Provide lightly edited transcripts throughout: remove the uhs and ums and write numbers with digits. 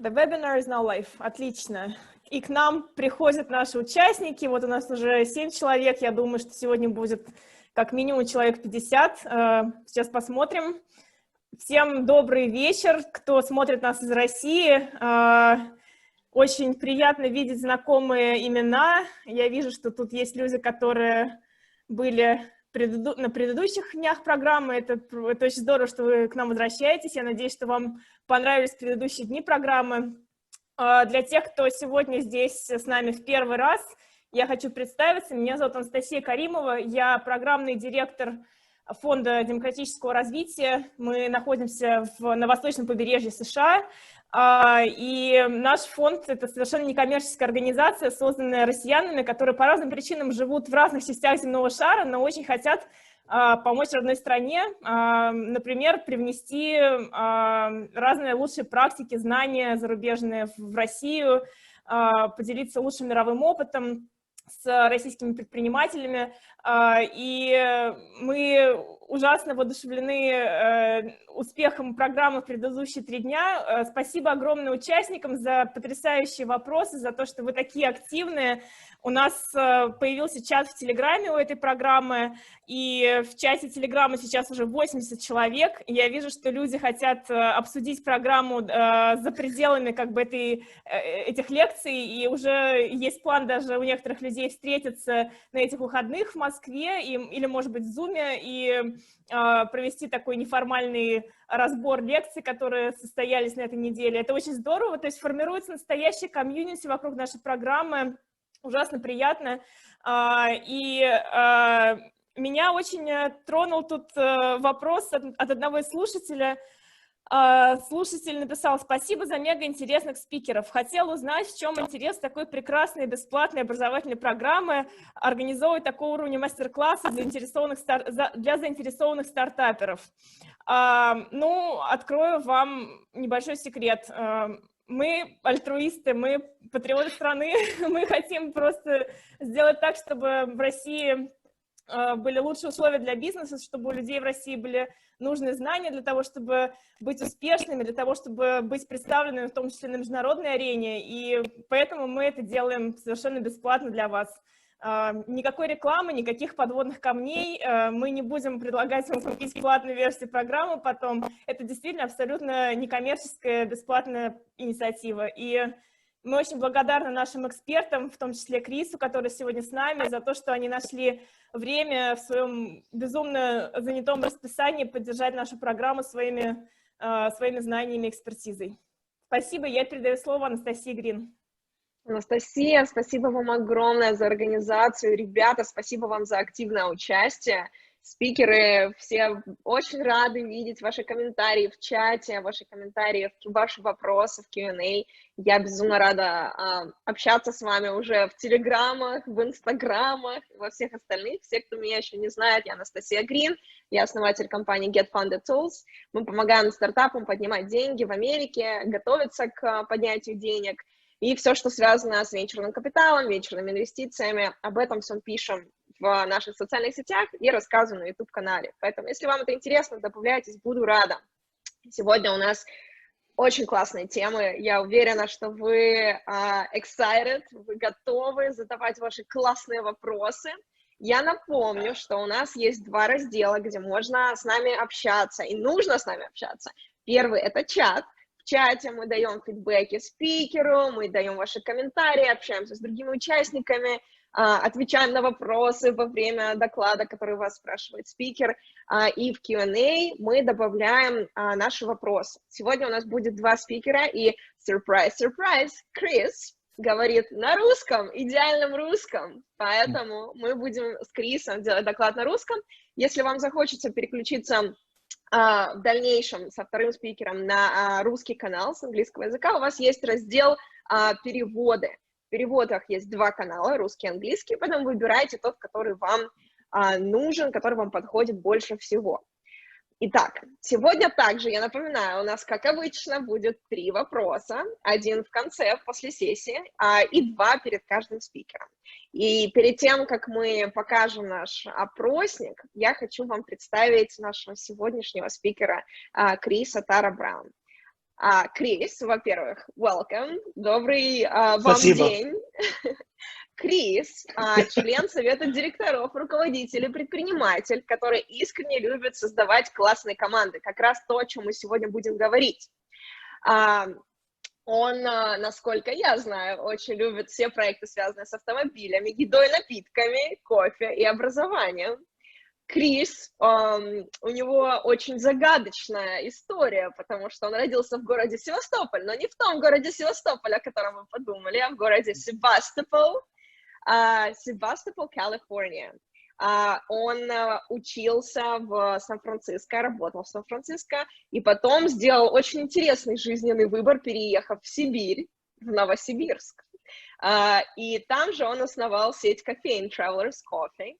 The webinar is now live. Отлично. И к нам приходят наши участники. Вот у нас уже 7 человек. Я думаю, что сегодня будет как минимум человек 50. Сейчас посмотрим. Всем добрый вечер, кто смотрит нас из России. Очень приятно видеть знакомые имена. Я вижу, что тут есть люди, которые были на предыдущих днях программы. Это очень здорово, что вы к нам возвращаетесь. Я надеюсь, что вам понравились предыдущие дни программы. Для тех, кто сегодня здесь с нами в первый раз, я хочу представиться. Меня зовут Анастасия Каримова. Я программный директор Фонда демократического развития. Мы находимся на восточном побережье США. И наш фонд — это совершенно некоммерческая организация, созданная россиянами, которые по разным причинам живут в разных частях земного шара, но очень хотят помочь родной стране, например, привнести разные лучшие практики, знания зарубежные в Россию, поделиться лучшим мировым опытом с российскими предпринимателями, и мы ужасно воодушевлены успехом программы в предыдущие 3 дня. Спасибо огромное участникам за потрясающие вопросы, за то, что вы такие активные. У нас появился чат в Телеграме у этой программы, и в чате Телеграма сейчас уже 80 человек. Я вижу, что люди хотят обсудить программу за пределами этих лекций, и уже есть план даже у некоторых людей встретиться на этих выходных в Москве или, может быть, в Зуме и провести такой неформальный разбор лекций, которые состоялись на этой неделе. Это очень здорово, то есть формируется настоящая комьюнити вокруг нашей программы. Ужасно приятно. И меня очень тронул тут вопрос от одного из слушателей. Слушатель написал: «Спасибо за мега интересных спикеров. Хотел узнать, в чем интерес такой прекрасной бесплатной образовательной программы организовывать такого уровня мастер-класса для заинтересованных стартаперов». Ну, открою вам небольшой секрет. Мы альтруисты, мы патриоты страны, мы хотим просто сделать так, чтобы в России были лучшие условия для бизнеса, чтобы у людей в России были нужные знания для того, чтобы быть успешными, для того, чтобы быть представленными, в том числе на международной арене, и поэтому мы это делаем совершенно бесплатно для вас. Никакой рекламы, никаких подводных камней, мы не будем предлагать вам купить платную версию программы потом. Это действительно абсолютно некоммерческая, бесплатная инициатива. И мы очень благодарны нашим экспертам, в том числе Крису, который сегодня с нами, за то, что они нашли время в своем безумно занятом расписании поддержать нашу программу своими знаниями и экспертизой. Спасибо, я передаю слово Анастасии Грин. Анастасия, спасибо вам огромное за организацию. Ребята, спасибо вам за активное участие. Спикеры, все очень рады видеть ваши комментарии в чате, ваши комментарии, ваши вопросы в Q&A. Я безумно рада общаться с вами уже в Телеграмах, в Инстаграмах, во всех остальных. Все, кто меня еще не знает, я Анастасия Грин, я основатель компании Get Funded Tools. Мы помогаем стартапам поднимать деньги в Америке, готовиться к поднятию денег. И все, что связано с венчурным капиталом, венчурными инвестициями, об этом всем пишем в наших социальных сетях и рассказываем на YouTube-канале. Поэтому, если вам это интересно, добавляйтесь, буду рада. Сегодня у нас очень классные темы. Я уверена, что вы excited, вы готовы задавать ваши классные вопросы. Я напомню, что у нас есть 2 раздела, где можно с нами общаться и нужно с нами общаться. Первый — это чат. В чате мы даем фидбэки спикеру, мы даем ваши комментарии, общаемся с другими участниками, отвечаем на вопросы во время доклада, который вас спрашивает спикер, и в Q&A мы добавляем наши вопросы. Сегодня у нас будет 2 спикера, и сюрприз, Крис говорит на русском, идеальном русском, поэтому мы будем с Крисом делать доклад на русском. Если вам захочется переключиться в дальнейшем со вторым спикером на русский канал с английского языка, у вас есть раздел «Переводы». В переводах есть 2 канала, русский и английский, поэтому выбирайте тот, который вам нужен, который вам подходит больше всего. Итак, сегодня также, я напоминаю, у нас, как обычно, будет 3 вопроса, 1 в конце, после сессии, и 2 перед каждым спикером. И перед тем, как мы покажем наш опросник, я хочу вам представить нашего сегодняшнего спикера Криса Тара-Браун. Крис, во-первых, welcome, добрый вам Спасибо. день. Крис, член совета директоров, руководитель и предприниматель, который искренне любит создавать классные команды. Как раз то, о чем мы сегодня будем говорить. Он, насколько я знаю, очень любит все проекты, связанные с автомобилями, едой, напитками, кофе и образованием. Крис, у него очень загадочная история, потому что он родился в городе Севастополь, но не в том городе Севастополь, о котором мы подумали, а в городе Себастопол, Калифорния. Он учился в Сан-Франциско, работал в Сан-Франциско, и потом сделал очень интересный жизненный выбор, переехав в Сибирь, в Новосибирск. И там же он основал сеть кофеин Travelers Coffee,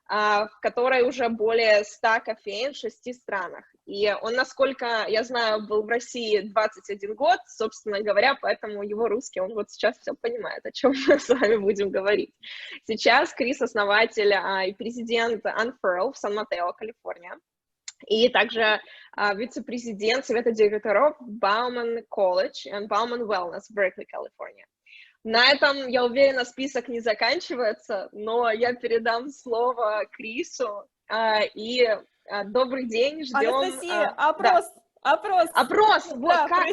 в которой уже более 100 кофеин в 6 странах. И он, насколько я знаю, был в России 21 год, собственно говоря, поэтому его русский, он вот сейчас все понимает, о чем мы с вами будем говорить. Сейчас Крис основатель и президент Unfurl в Сан-Матео, Калифорния, и также вице-президент совета директоров Bauman College and Bauman Wellness в Беркли, Калифорния. На этом, я уверена, список не заканчивается, но я передам слово Крису, и добрый день, ждем... Анастасия, опрос. Опрос, Да, вот как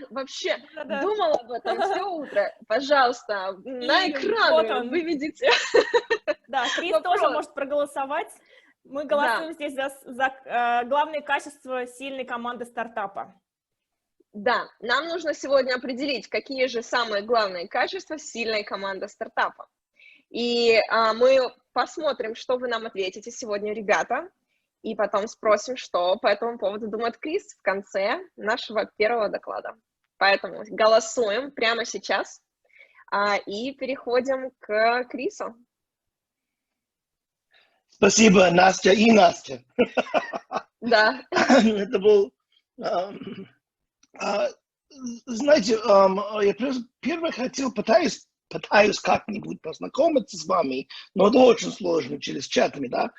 вообще Да. думала об этом все утро. Пожалуйста, на экран выведите. Да, Крис тоже может проголосовать. Мы голосуем здесь за главные качества сильной команды стартапа. Да, нам нужно сегодня определить, какие же самые главные качества сильной команды стартапа. И мы посмотрим, что вы нам ответите сегодня, ребята, и потом спросим, что по этому поводу думает Крис в конце нашего первого доклада. Поэтому голосуем прямо сейчас и переходим к Крису. Спасибо, Настя и Настя. Да. Это был... Знаете, я первый хотел, пытаюсь как-нибудь познакомиться с вами, но это очень сложно через чатами, да.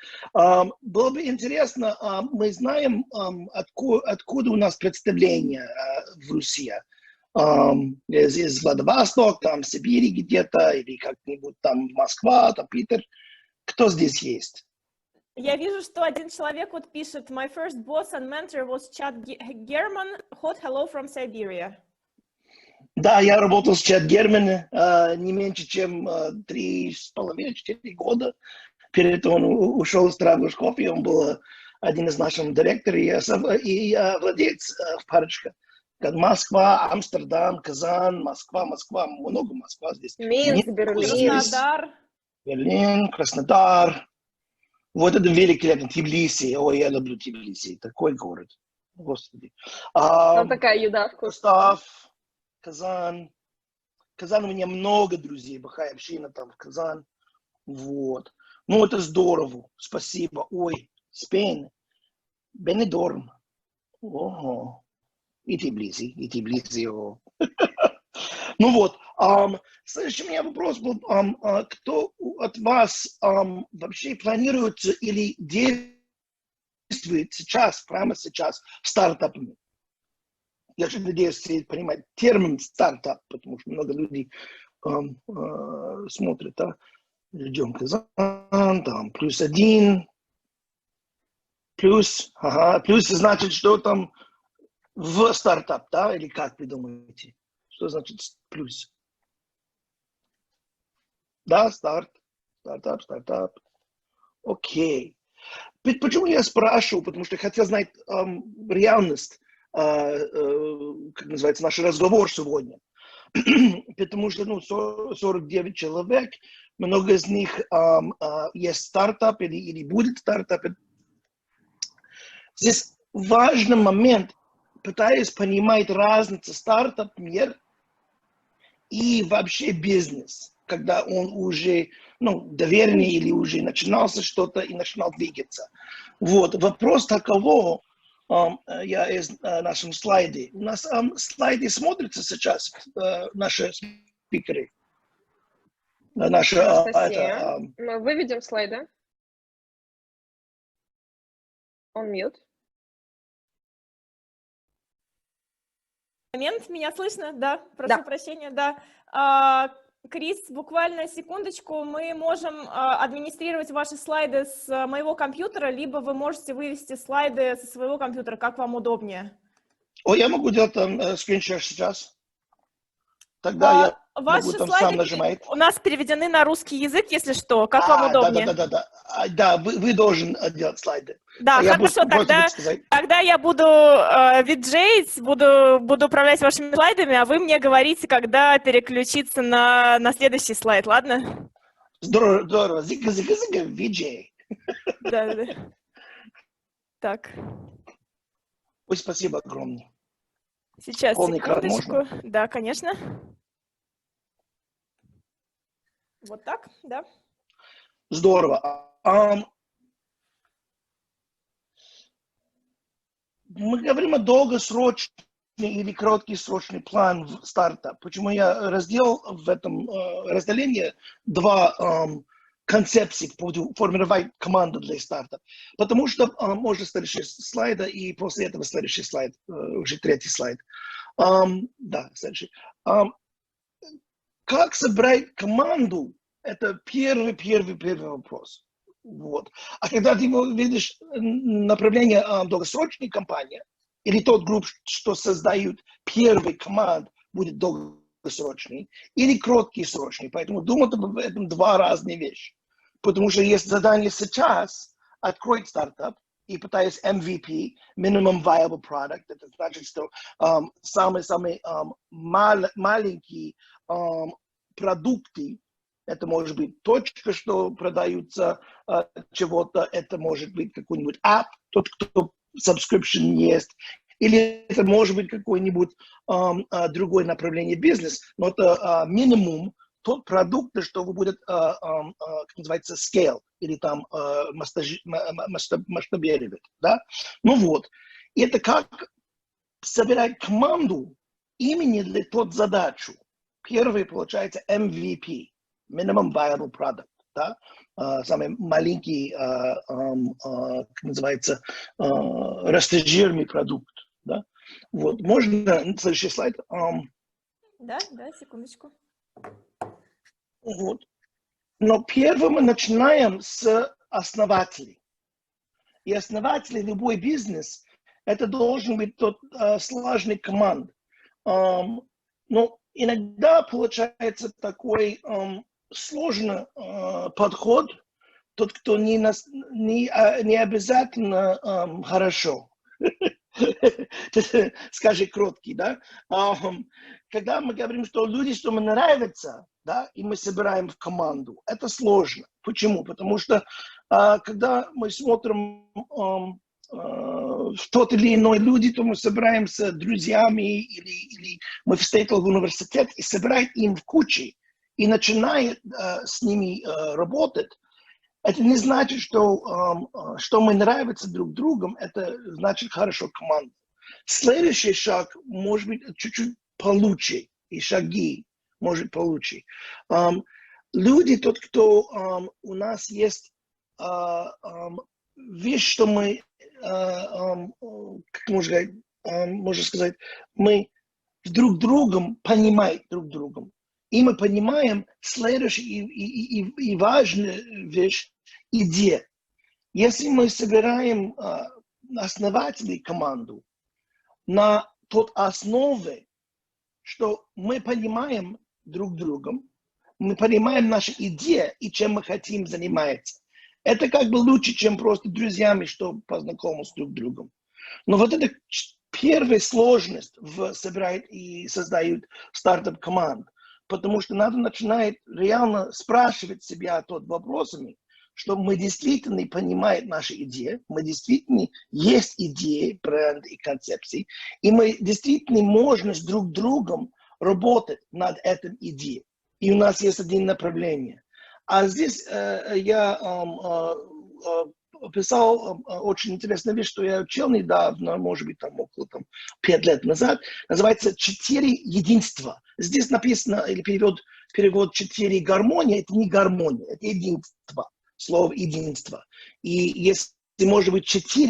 Было бы интересно, мы знаем, откуда у нас представление в России. Из Владивостока, там, Сибири где-то, или как-нибудь там Москва, там, Питер. Кто здесь есть? Я вижу, что один человек вот пишет: My first boss and mentor was Chad German. Hot hello from Siberia. Да, я работал с Чад Германом не меньше, чем 3,5-4 года. Перед этим он ушел из Travelers Coffee, он был один из наших директоров и владелец в парочке. Москва, Амстердам, Казань, Москва, много Москва здесь. Минск, Берлин. Краснодар. Берлин, Краснодар. Вот это великолепно. Тбилиси. Ой, я люблю Тбилиси. Такой город. Господи. Там такая еда вкусная. Казань. Казань, у меня много друзей. Большая община там в Казань. Вот. Ну, это здорово. Спасибо. Ой, Спейн. Бенедорм. Ого. И Тбилиси. Ну вот. Следующий у меня вопрос был. Кто от вас вообще планирует или действует сейчас, прямо сейчас, стартапами? Я же надеюсь, все понимают термин стартап, потому что много людей смотрят. Ждем Казань, там, +1. Плюс значит, что там в стартап, да? Или как вы думаете? Что значит плюс? Да, стартап. Окей. Почему я спрашиваю? Потому что я хотел знать реальность, как называется, наш разговор сегодня. Потому что 49 человек, много из них есть стартап или будет стартап. Здесь важный момент, пытаюсь понимать разницу стартап-мир и вообще бизнес, когда он уже, доверенный или уже начинался что-то и начинал двигаться. Вот, вопрос такового, я из нашем слайде. У нас слайды смотрятся сейчас, наши спикеры. Анастасия, мы выведем слайды. Он mute. момент, меня слышно? Да, прошу прощения, да. Крис, буквально секундочку, мы можем администрировать ваши слайды с моего компьютера, либо вы можете вывести слайды со своего компьютера, как вам удобнее. О, я могу делать там скриншот сейчас. Тогда я могу Ваши там слайды сам нажимать. у нас переведены на русский язык, если что, как вам удобнее. Да, вы должен делать слайды. Да, хорошо, тогда я буду виджеить, буду управлять вашими слайдами, а вы мне говорите, когда переключиться на следующий слайд, ладно? Здорово. Зига, виджей. Да. Так. Ой, спасибо огромное. Сейчас, полный секундочку. экран можно? Да, конечно. Вот так, да. Здорово. Мы говорим о долгосрочный или краткосрочный план старта. Почему я разделил в этом разделении два концепции по формировать команду для старта. Потому что можно следующий слайд, и после этого следующий слайд, уже третий слайд. Да, следующий. Как собрать команду? Это первый вопрос. Вот. А когда ты видишь направление долгосрочной компании, или тот групп, что создают первый команд, будет долгосрочный, или краткосрочный. Поэтому думать об этом два разные вещи. Потому что есть задание сейчас откроить стартап и пытаясь MVP, Minimum Viable Product, это значит, что самые маленькие продукты, это может быть точка, что продаются чего-то, это может быть какой-нибудь app, тот, кто subscription есть, или это может быть какое-нибудь другое направление бизнес, но это минимум тот продукт, что будет, как называется, scale, или там масштабировать, да? Ну вот, и это как собирать команду именно для той задачи. Первый, получается, MVP, Minimum Viable Product, да? Самый маленький, как называется, растяжимый продукт, да? Вот, можно следующий слайд? Да, секундочку. Вот. Но первым мы начинаем с основателей. И основатели любой бизнес, это должен быть тот сложный команд. Но иногда получается такой сложный подход, тот, кто не обязательно хорошо. Скажи кроткий, да? Когда мы говорим, что люди, что мы нравятся, да, и мы собираем в команду, это сложно. Почему? Потому что когда мы смотрим в тот или иной люди, то мы собираемся с друзьями или мы встретили в университет и собираем им в куче и начинаем с ними работать. Это не значит, что мы нравимся друг другу, это значит хорошо команда. Следующий шаг может быть чуть-чуть получше, и шаги может получше. Люди, тот, кто у нас есть вещь, что мы, как можно сказать, мы друг другом понимаем друг другом. И мы понимаем следующую и важную вещь, идея. Если мы собираем основателей команду на той основе, что мы понимаем друг другом, мы понимаем наши идеи и чем мы хотим заниматься. Это как бы лучше, чем просто друзьями, что познакомиться друг с другом. Но вот это первая сложность в собирать и создают стартап-команд. Потому что надо начинать реально спрашивать себя тот вопросами, что мы действительно понимаем наши идеи, мы действительно есть идеи, бренд и концепции, и мы действительно можем с друг другом работать над этой идеей. И у нас есть одно направление. А здесь я писал очень интересную вещь, что я учил недавно, может быть, там около 5 лет назад, называется «4 единства». Здесь написано, или перевод 4 гармония, это не гармония, это единство, слово единство. И если может быть 4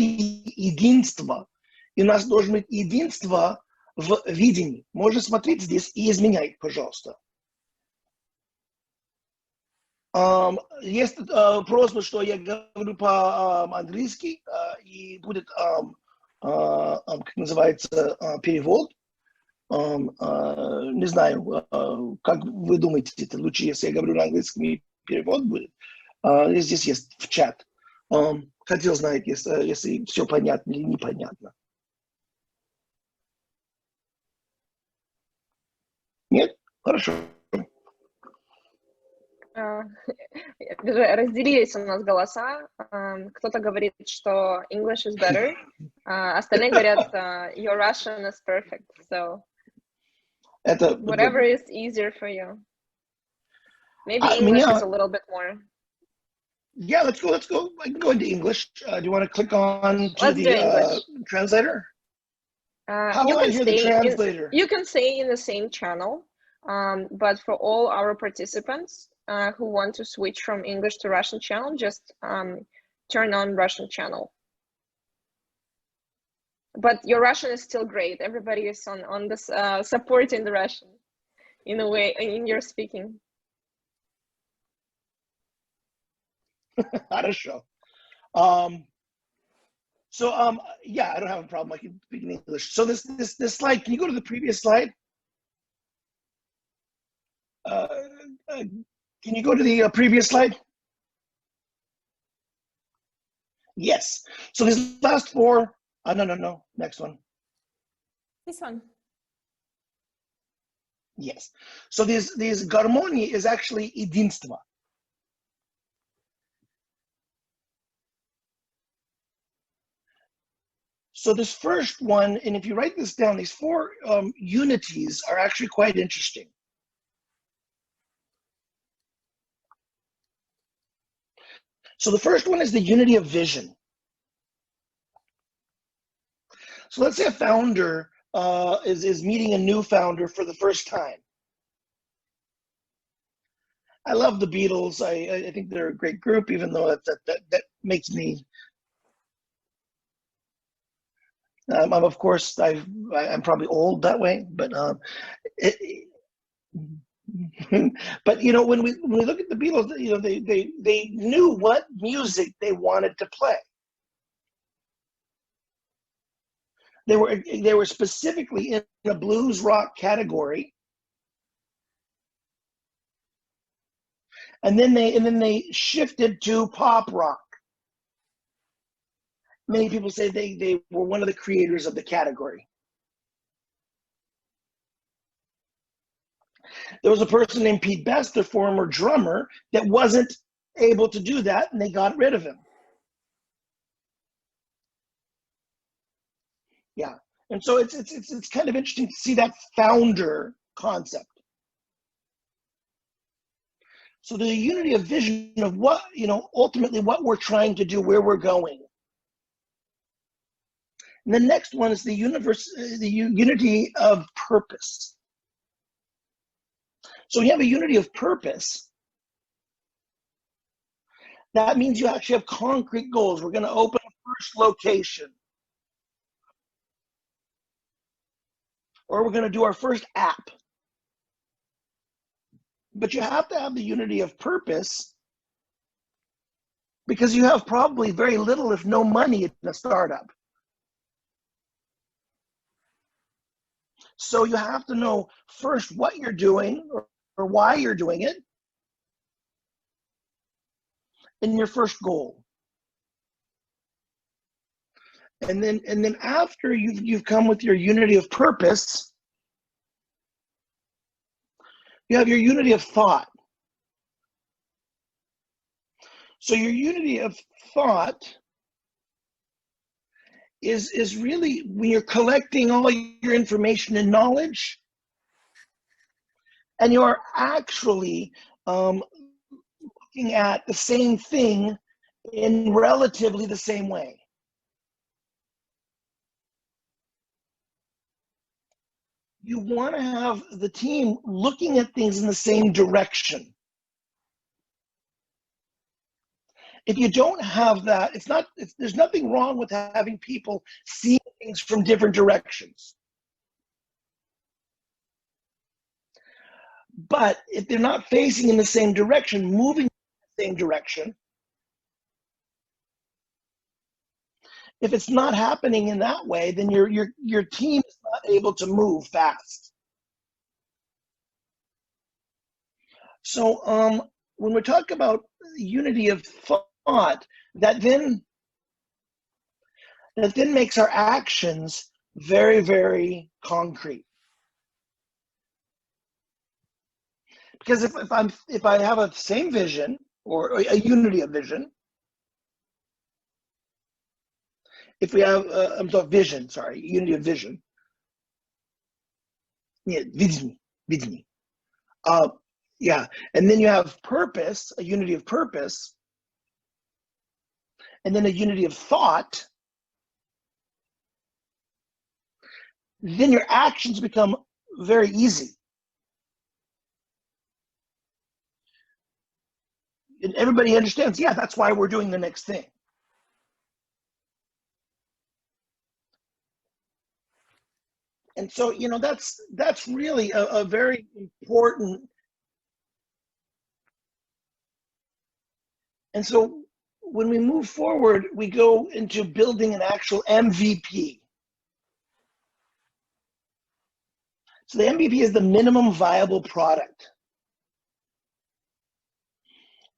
единства, и у нас должно быть единство в видении. Можно смотреть здесь и изменять, пожалуйста. Есть просто, что я говорю по-английски, и будет, как называется, перевод. Не знаю, как вы думаете, это лучше, если я говорю на английском, и перевод будет. Здесь есть в чат. Хотел знать, если все понятно или непонятно. Нет? Хорошо. Разделились у нас голоса. Кто-то говорит, что English is better. Остальные говорят, your Russian is perfect. So whatever is easier for you. Maybe English is a little bit more. Yeah, let's go. I can go into English. Do you want to click on to the translator? How do I hear the translator? You can stay in the same channel, but for all our participants who want to switch from English to Russian channel, just turn on Russian channel. But your Russian is still great. Everybody is on this supporting the Russian in a way in your speaking. Хорошо. Yeah, I don't have a problem. I can speak in English. So this slide, can you go to the previous slide? Can you go to the previous slide? Yes. So these last four, no, next one. This one. Yes. So these гармонии is actually единство. So this first one, and if you write this down, these four unities are actually quite interesting. So the first one is the unity of vision. So let's say a founder is meeting a new founder for the first time. I love the Beatles. I think they're a great group, even though that makes me. Of course, I'm probably old that way, but but when we look at the Beatles, they knew what music they wanted to play. They were specifically in a blues rock category, and then they shifted to pop rock. Many people say they were one of the creators of the category. There was a person named Pete Best, the former drummer, that wasn't able to do that, and they got rid of him. Yeah, and so it's kind of interesting to see that founder concept. So the unity of vision of what, ultimately what we're trying to do, where we're going. And the next one is the unity of purpose. So when you have a unity of purpose, that means you actually have concrete goals. We're going to open a first location. Or we're going to do our first app. But you have to have the unity of purpose because you have probably very little, if no money, in a startup. So you have to know first what you're doing or why you're doing it, and your first goal. And then after you've come with your unity of purpose, you have your unity of thought. So your unity of thought is really when you're collecting all your information and knowledge, and you're actually looking at the same thing in relatively the same way. You want to have the team looking at things in the same direction. If you don't have that, there's nothing wrong with having people see things from different directions. But if they're not facing in the same direction, moving in the same direction, if it's not happening in that way, then your team is not able to move fast. So when we talk about unity of thought, that then makes our actions very, very concrete. Because if I have a same vision or a unity of vision, if we have unity of vision. Yeah, vidni. Yeah, and then you have purpose, a unity of purpose, and then a unity of thought. Then your actions become very easy. And everybody understands, yeah, that's why we're doing the next thing. And so, you know, that's really a very important. And so when we move forward, we go into building an actual MVP. So the MVP is the minimum viable product.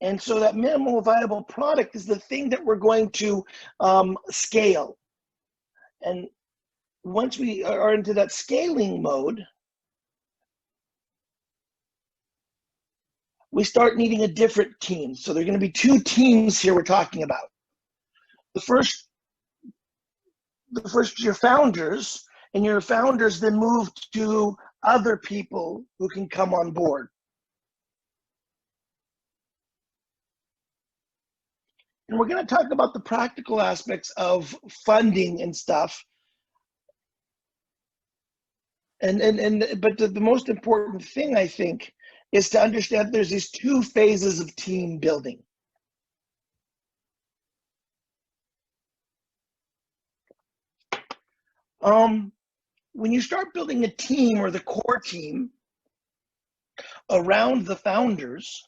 And so that minimum viable product is the thing that we're going to scale. And once we are into that scaling mode, we start needing a different team. So there are going to be two teams here we're talking about. The first your founders, and your founders then move to other people who can come on board. And we're going to talk about the practical aspects of funding and stuff. But the most important thing, I think, is to understand there's these two phases of team building. When you start building a team or the core team around the founders,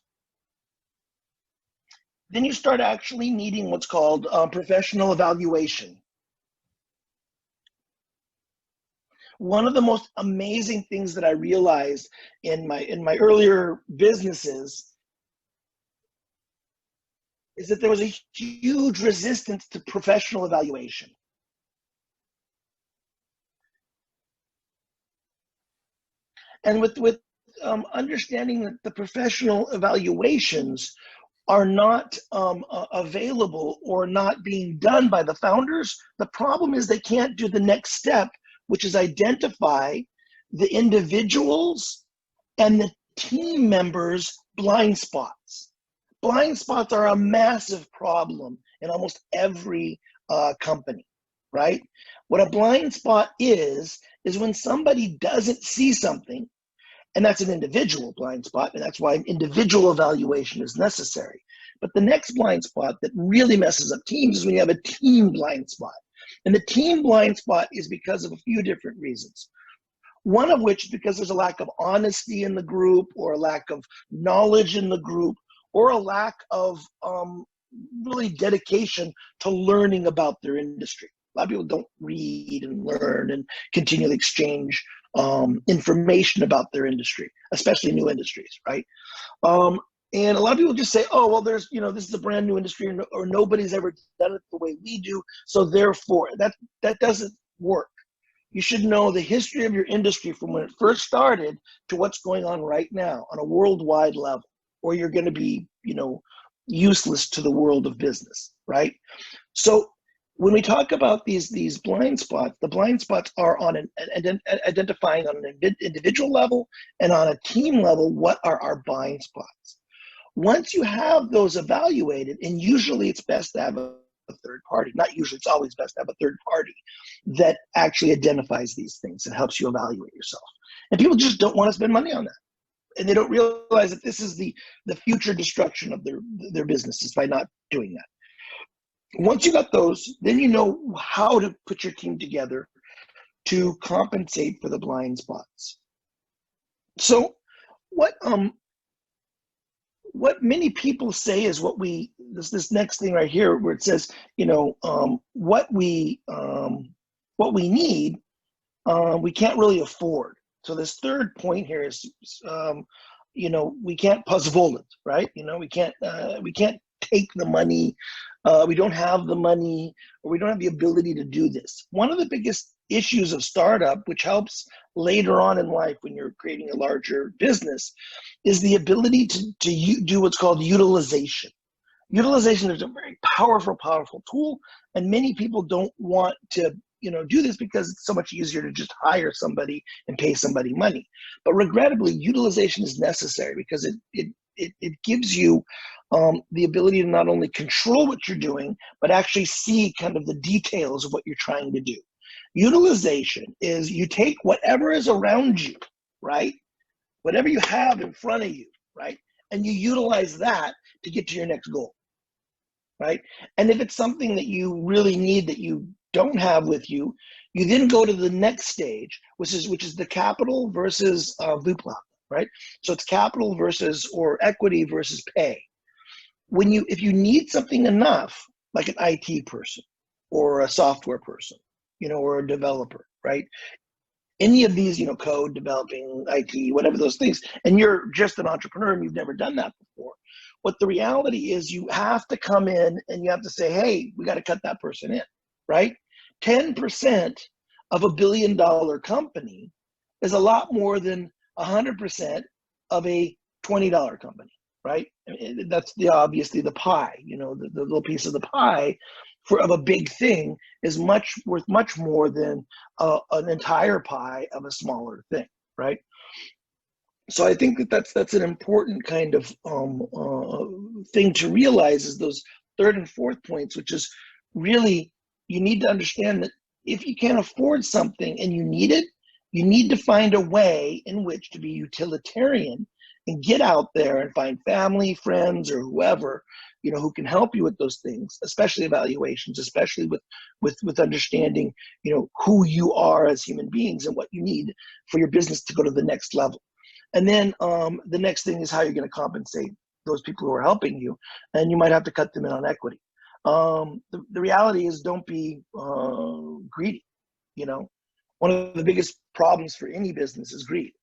then you start actually needing what's called professional evaluation. One of the most amazing things that I realized in my earlier businesses is that there was a huge resistance to professional evaluation. And with understanding that the professional evaluations are not available or not being done by the founders, the problem is they can't do the next step, which is identify the individuals and the team members' blind spots. Blind spots are a massive problem in almost every company, right? What a blind spot is when somebody doesn't see something, and that's an individual blind spot, and that's why an individual evaluation is necessary. But the next blind spot that really messes up teams is when you have a team blind spot. And the team blind spot is because of a few different reasons. One of which is because there's a lack of honesty in the group, or a lack of knowledge in the group, or a lack of really dedication to learning about their industry. A lot of people don't read and learn and continually exchange information about their industry, especially new industries, right? And a lot of people just say, oh, well, this is a brand new industry, or nobody's ever done it the way we do, so therefore, that doesn't work. You should know the history of your industry from when it first started to what's going on right now on a worldwide level, or you're going to be, useless to the world of business, right? So when we talk about these blind spots, the blind spots are on identifying on an individual level and on a team level, what are our blind spots. Once you have those evaluated, and usually it's best to have a third party, not usually, it's always best to have a third party that actually identifies these things and helps you evaluate yourself. And people just don't want to spend money on that. And they don't realize that this is the future destruction of their businesses by not doing that. Once you got those, then you know how to put your team together to compensate for the blind spots. So what many people say is this next thing right here where it says, what we need, we can't really afford. So this third point here is, we can't puzzle it, right? We can't take the money. We don't have the money, or we don't have the ability to do this. One of the biggest issues of startup, which helps later on in life when you're creating a larger business, is the ability to do what's called utilization. Utilization is a very powerful tool, and many people don't want to do this because it's so much easier to just hire somebody and pay somebody money. But regrettably, utilization is necessary because it gives you the ability to not only control what you're doing, but actually see kind of the details of what you're trying to do. Utilization is you take whatever is around you, right? Whatever you have in front of you, right? And you utilize that to get to your next goal, right? And if it's something that you really need that you don't have with you, you then go to the next stage, which is the capital versus Vupla, right? So it's capital versus, or equity versus pay. If you need something enough, like an IT person or a software person, or a developer, right? Any of these, code, developing, IT, whatever those things, and you're just an entrepreneur and you've never done that before. What the reality is, you have to come in and you have to say, hey, we got to cut that person in, right? 10% of $1 billion company is a lot more than 100% of a $20 company, right? That's obviously the pie, the little piece of the pie of a big thing is worth much more than an entire pie of a smaller thing, right? So I think that's an important kind of thing to realize, is those third and fourth points, which is really, you need to understand that if you can't afford something and you need it, you need to find a way in which to be utilitarian and get out there and find family, friends, or whoever, who can help you with those things, especially evaluations, especially with understanding, who you are as human beings and what you need for your business to go to the next level. And then the next thing is how you're going to compensate those people who are helping you, and you might have to cut them in on equity. The reality is, don't be greedy. One of the biggest problems for any business is greed.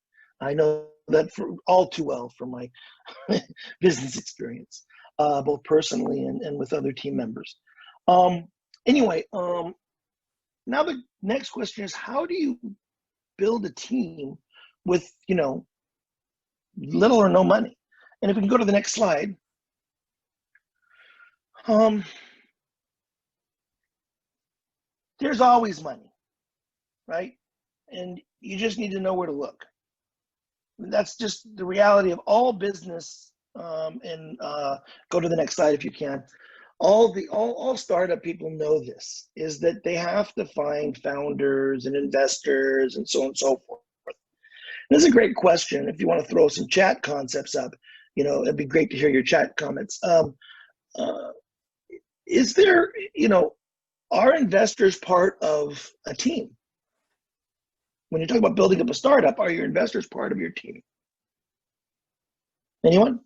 I know that all too well from my business experience, both personally and with other team members. Anyway, now the next question is, how do you build a team with, little or no money? And if we can go to the next slide. There's always money, right? And you just need to know where to look. That's just the reality of all business. And go to the next slide if you can. All startup people know this, is that they have to find founders and investors and so on and so forth. And this is a great question. If you want to throw some chat concepts up, it'd be great to hear your chat comments. Is there, are investors part of a team? When you talk about building up a startup, are your investors part of your team? Anyone?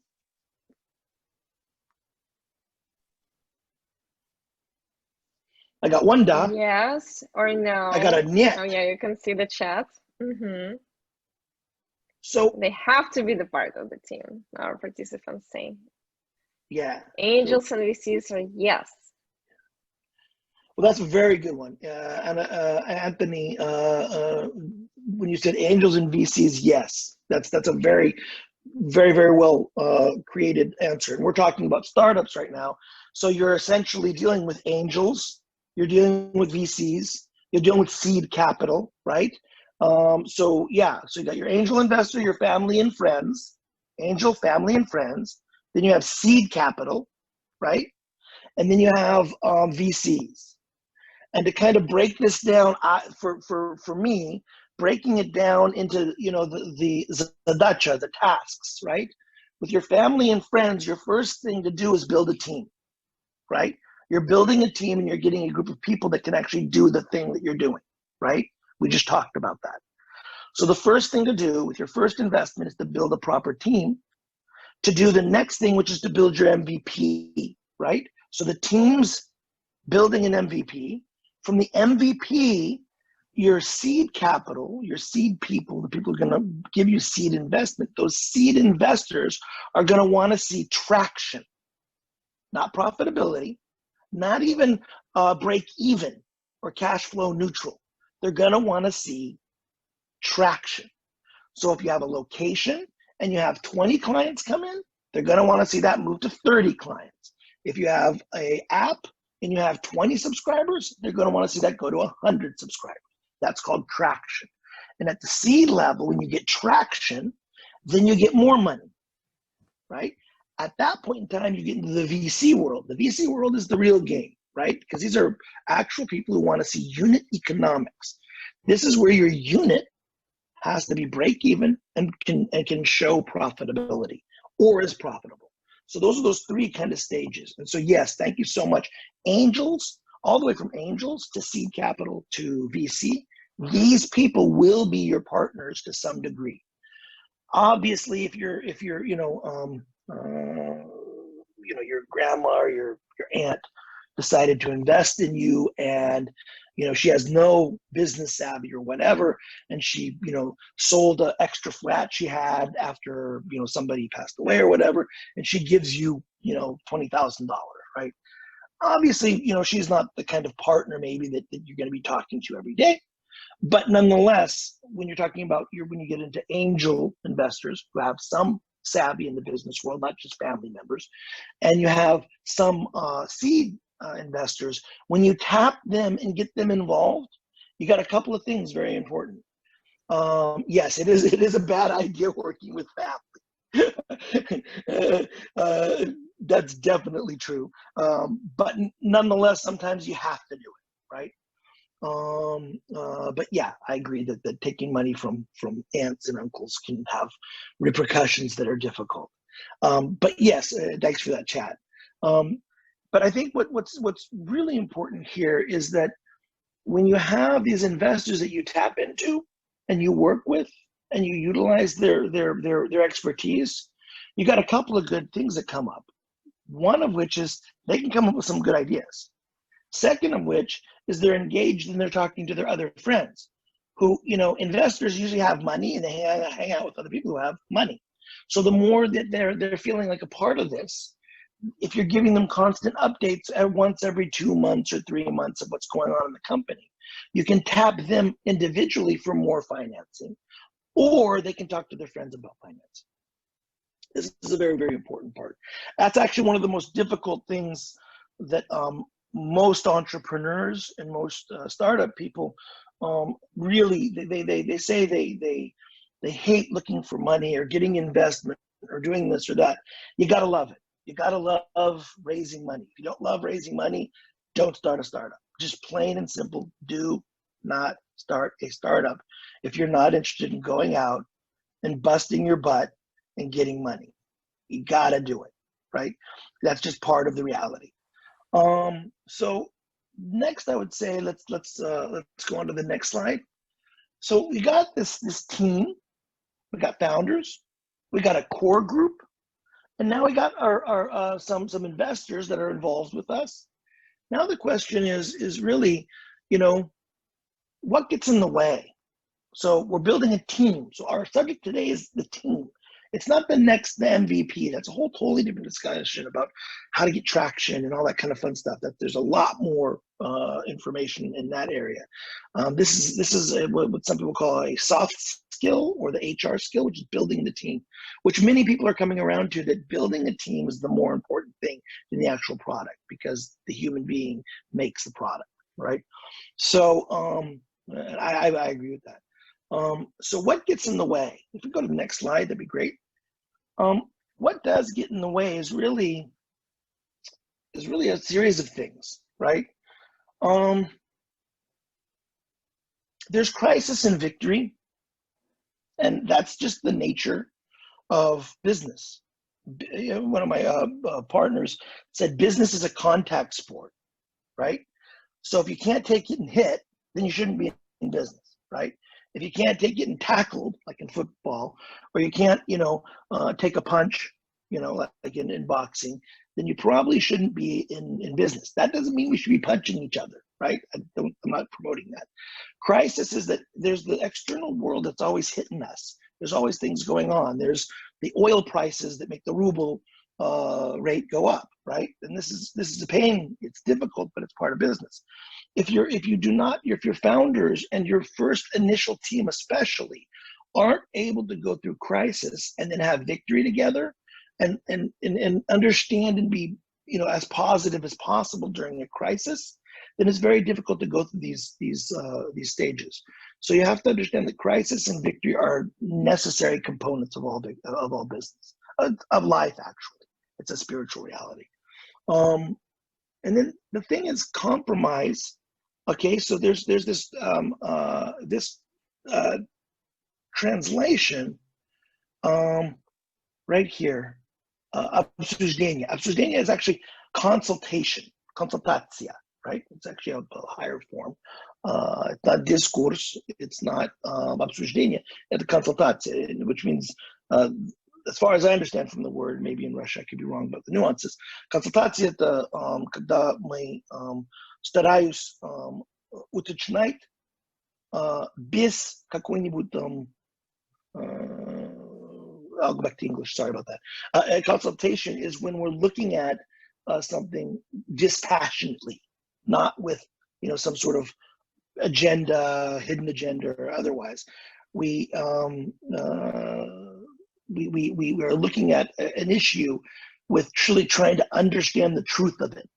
I got one dot. Yes or no. I got a niet. Oh yeah, you can see the chat. Mm-hmm. So they have to be the part of the team, our participants say. Yeah. Angels and VCs are yes. Well, that's a very good one. Anthony, when you said angels and VCs, yes. That's a very, very, very well created answer. And we're talking about startups right now. So you're essentially dealing with angels, you're dealing with VCs, you're dealing with seed capital, right? So yeah, so you got your angel investor, your family and friends, angel, family and friends. Then you have seed capital, right? And then you have VCs. And to kind of break this down, for me, breaking it down into, the zadacha, the tasks, right? With your family and friends, your first thing to do is build a team, right? You're building a team and you're getting a group of people that can actually do the thing that you're doing, right? We just talked about that. So the first thing to do with your first investment is to build a proper team, to do the next thing, which is to build your MVP, right? So the team's building an MVP. From the MVP, your seed capital, your seed people, the people who are going to give you seed investment, those seed investors are going to want to see traction, not profitability, not even break even or cash flow neutral. They're going to want to see traction. So if you have a location and you have 20 clients come in, they're going to want to see that move to 30 clients. If you have an app and you have 20 subscribers, they're going to want to see that go to 100 subscribers. That's called traction. And at the seed level, when you get traction, then you get more money, right? At that point in time, you get into the VC world. The VC world is the real game, right? Because these are actual people who want to see unit economics. This is where your unit has to be break even and can show profitability or is profitable. So those are those three kind of stages. And so yes, thank you so much. Angels, all the way from angels to seed capital to VC, these people will be your partners to some degree. Obviously, if you're your grandma or your aunt decided to invest in you, and she has no business savvy or whatever, and she sold an extra flat she had after somebody passed away or whatever, and she gives you $20,000, right? Obviously, she's not the kind of partner maybe that you're going to be talking to every day. But nonetheless, when you're talking about when you get into angel investors who have some savvy in the business world, not just family members, and you have some seed investors, when you tap them and get them involved, you got a couple of things very important. Yes, it is a bad idea working with family. That's definitely true. But nonetheless, sometimes you have to do it, right? But yeah, I agree that taking money from aunts and uncles can have repercussions that are difficult. But yes, thanks for that chat. But I think what's really important here is that when you have these investors that you tap into and you work with and you utilize their expertise, you got a couple of good things that come up. One of which is they can come up with some good ideas. Second of which is they're engaged and they're talking to their other friends who, investors usually have money and they hang out with other people who have money. So the more that they're feeling like a part of this, if you're giving them constant updates at once every 2 months or 3 months of what's going on in the company, you can tap them individually for more financing, or they can talk to their friends about financing. This is a very, very important part. That's actually one of the most difficult things that most entrepreneurs and most startup people really, they say they hate looking for money or getting investment or doing this or that. You got to love it. You got to love raising money. If you don't love raising money, don't start a startup. Just plain and simple, do not start a startup if you're not interested in going out and busting your butt and getting money. You got to do it, right? That's just part of the reality. So next I would say, let's go on to the next slide. So we got this team, we got founders, we got a core group, and now we got our some investors that are involved with us. Now the question is really, what gets in the way? So we're building a team. So our subject today is the team. It's not the MVP. That's a whole totally different discussion about how to get traction and all that kind of fun stuff. That there's a lot more information in that area. This is what some people call a soft skill or the HR skill, which is building the team, which many people are coming around to, that building a team is the more important thing than the actual product, because the human being makes the product, right? So I agree with that. So what gets in the way? If we go to the next slide, that'd be great. What does get in the way is really a series of things, right? There's crisis and victory, and that's just the nature of business. One of my partners said business is a contact sport, right? So if you can't take it and hit, then you shouldn't be in business, right? if you can't take getting tackled, like in football, or you can't, take a punch, like in boxing, then you probably shouldn't be in business. That doesn't mean we should be punching each other, right? I'm not promoting that. Crisis is that there's the external world that's always hitting us. There's always things going on. There's the oil prices that make the ruble rate go up, right? And this is a pain. It's difficult, but it's part of business. If your founders and your first initial team especially aren't able to go through crisis and then have victory together and understand and be as positive as possible during a crisis, then it's very difficult to go through these stages. So you have to understand that crisis and victory are necessary components of all business, of life. Actually, it's a spiritual reality. And then the thing is compromise. Okay, so there's this translation right here. Обсуждение. Обсуждение is actually consultation, консультация, right? It's actually a higher form. It's not discourse. It's not обсуждение. It's консультация, which means, as far as I understand from the word, maybe in Russia I could be wrong about the nuances. Консультация это когда мы стараюсь уточнять без какой-нибудь I'll go back to English. Sorry about that. A consultation is when we're looking at something dispassionately, not with some sort of agenda, hidden agenda, or otherwise. We are looking at an issue with truly trying to understand the truth of it,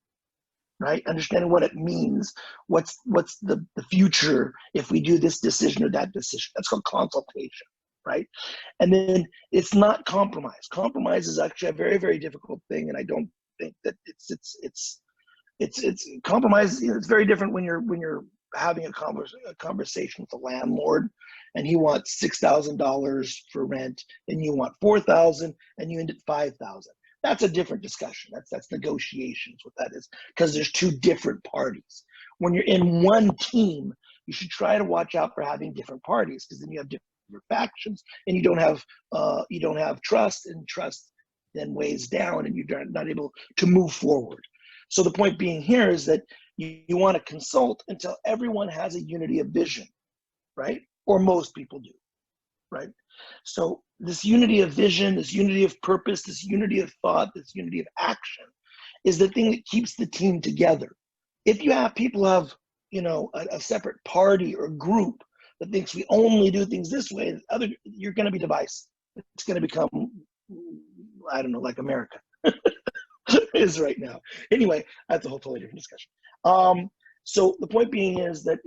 right? Understanding what it means. What's the future if we do this decision or that decision? That's called consultation. Right? And then it's not compromise. Compromise is actually a very, very difficult thing. And I don't think that it's compromise. It's very different when you're having a conversation with a landlord and he wants $6,000 for rent and you want $4,000 and you end at $5,000. That's a different discussion. That's negotiations, what that is, because there's two different parties. When you're in one team, you should try to watch out for having different parties, because then you have different factions and you don't have trust, and trust then weighs down and you're not able to move forward. So the point being here is that you want to consult until everyone has a unity of vision, right? Or most people do, right? So this unity of vision, this unity of purpose, this unity of thought, this unity of action is the thing that keeps the team together. If you have people have a separate party or group that thinks we only do things this way, you're going to be divisive. It's going to become, I don't know, like America is right now. Anyway, that's a whole totally different discussion. So the point being is that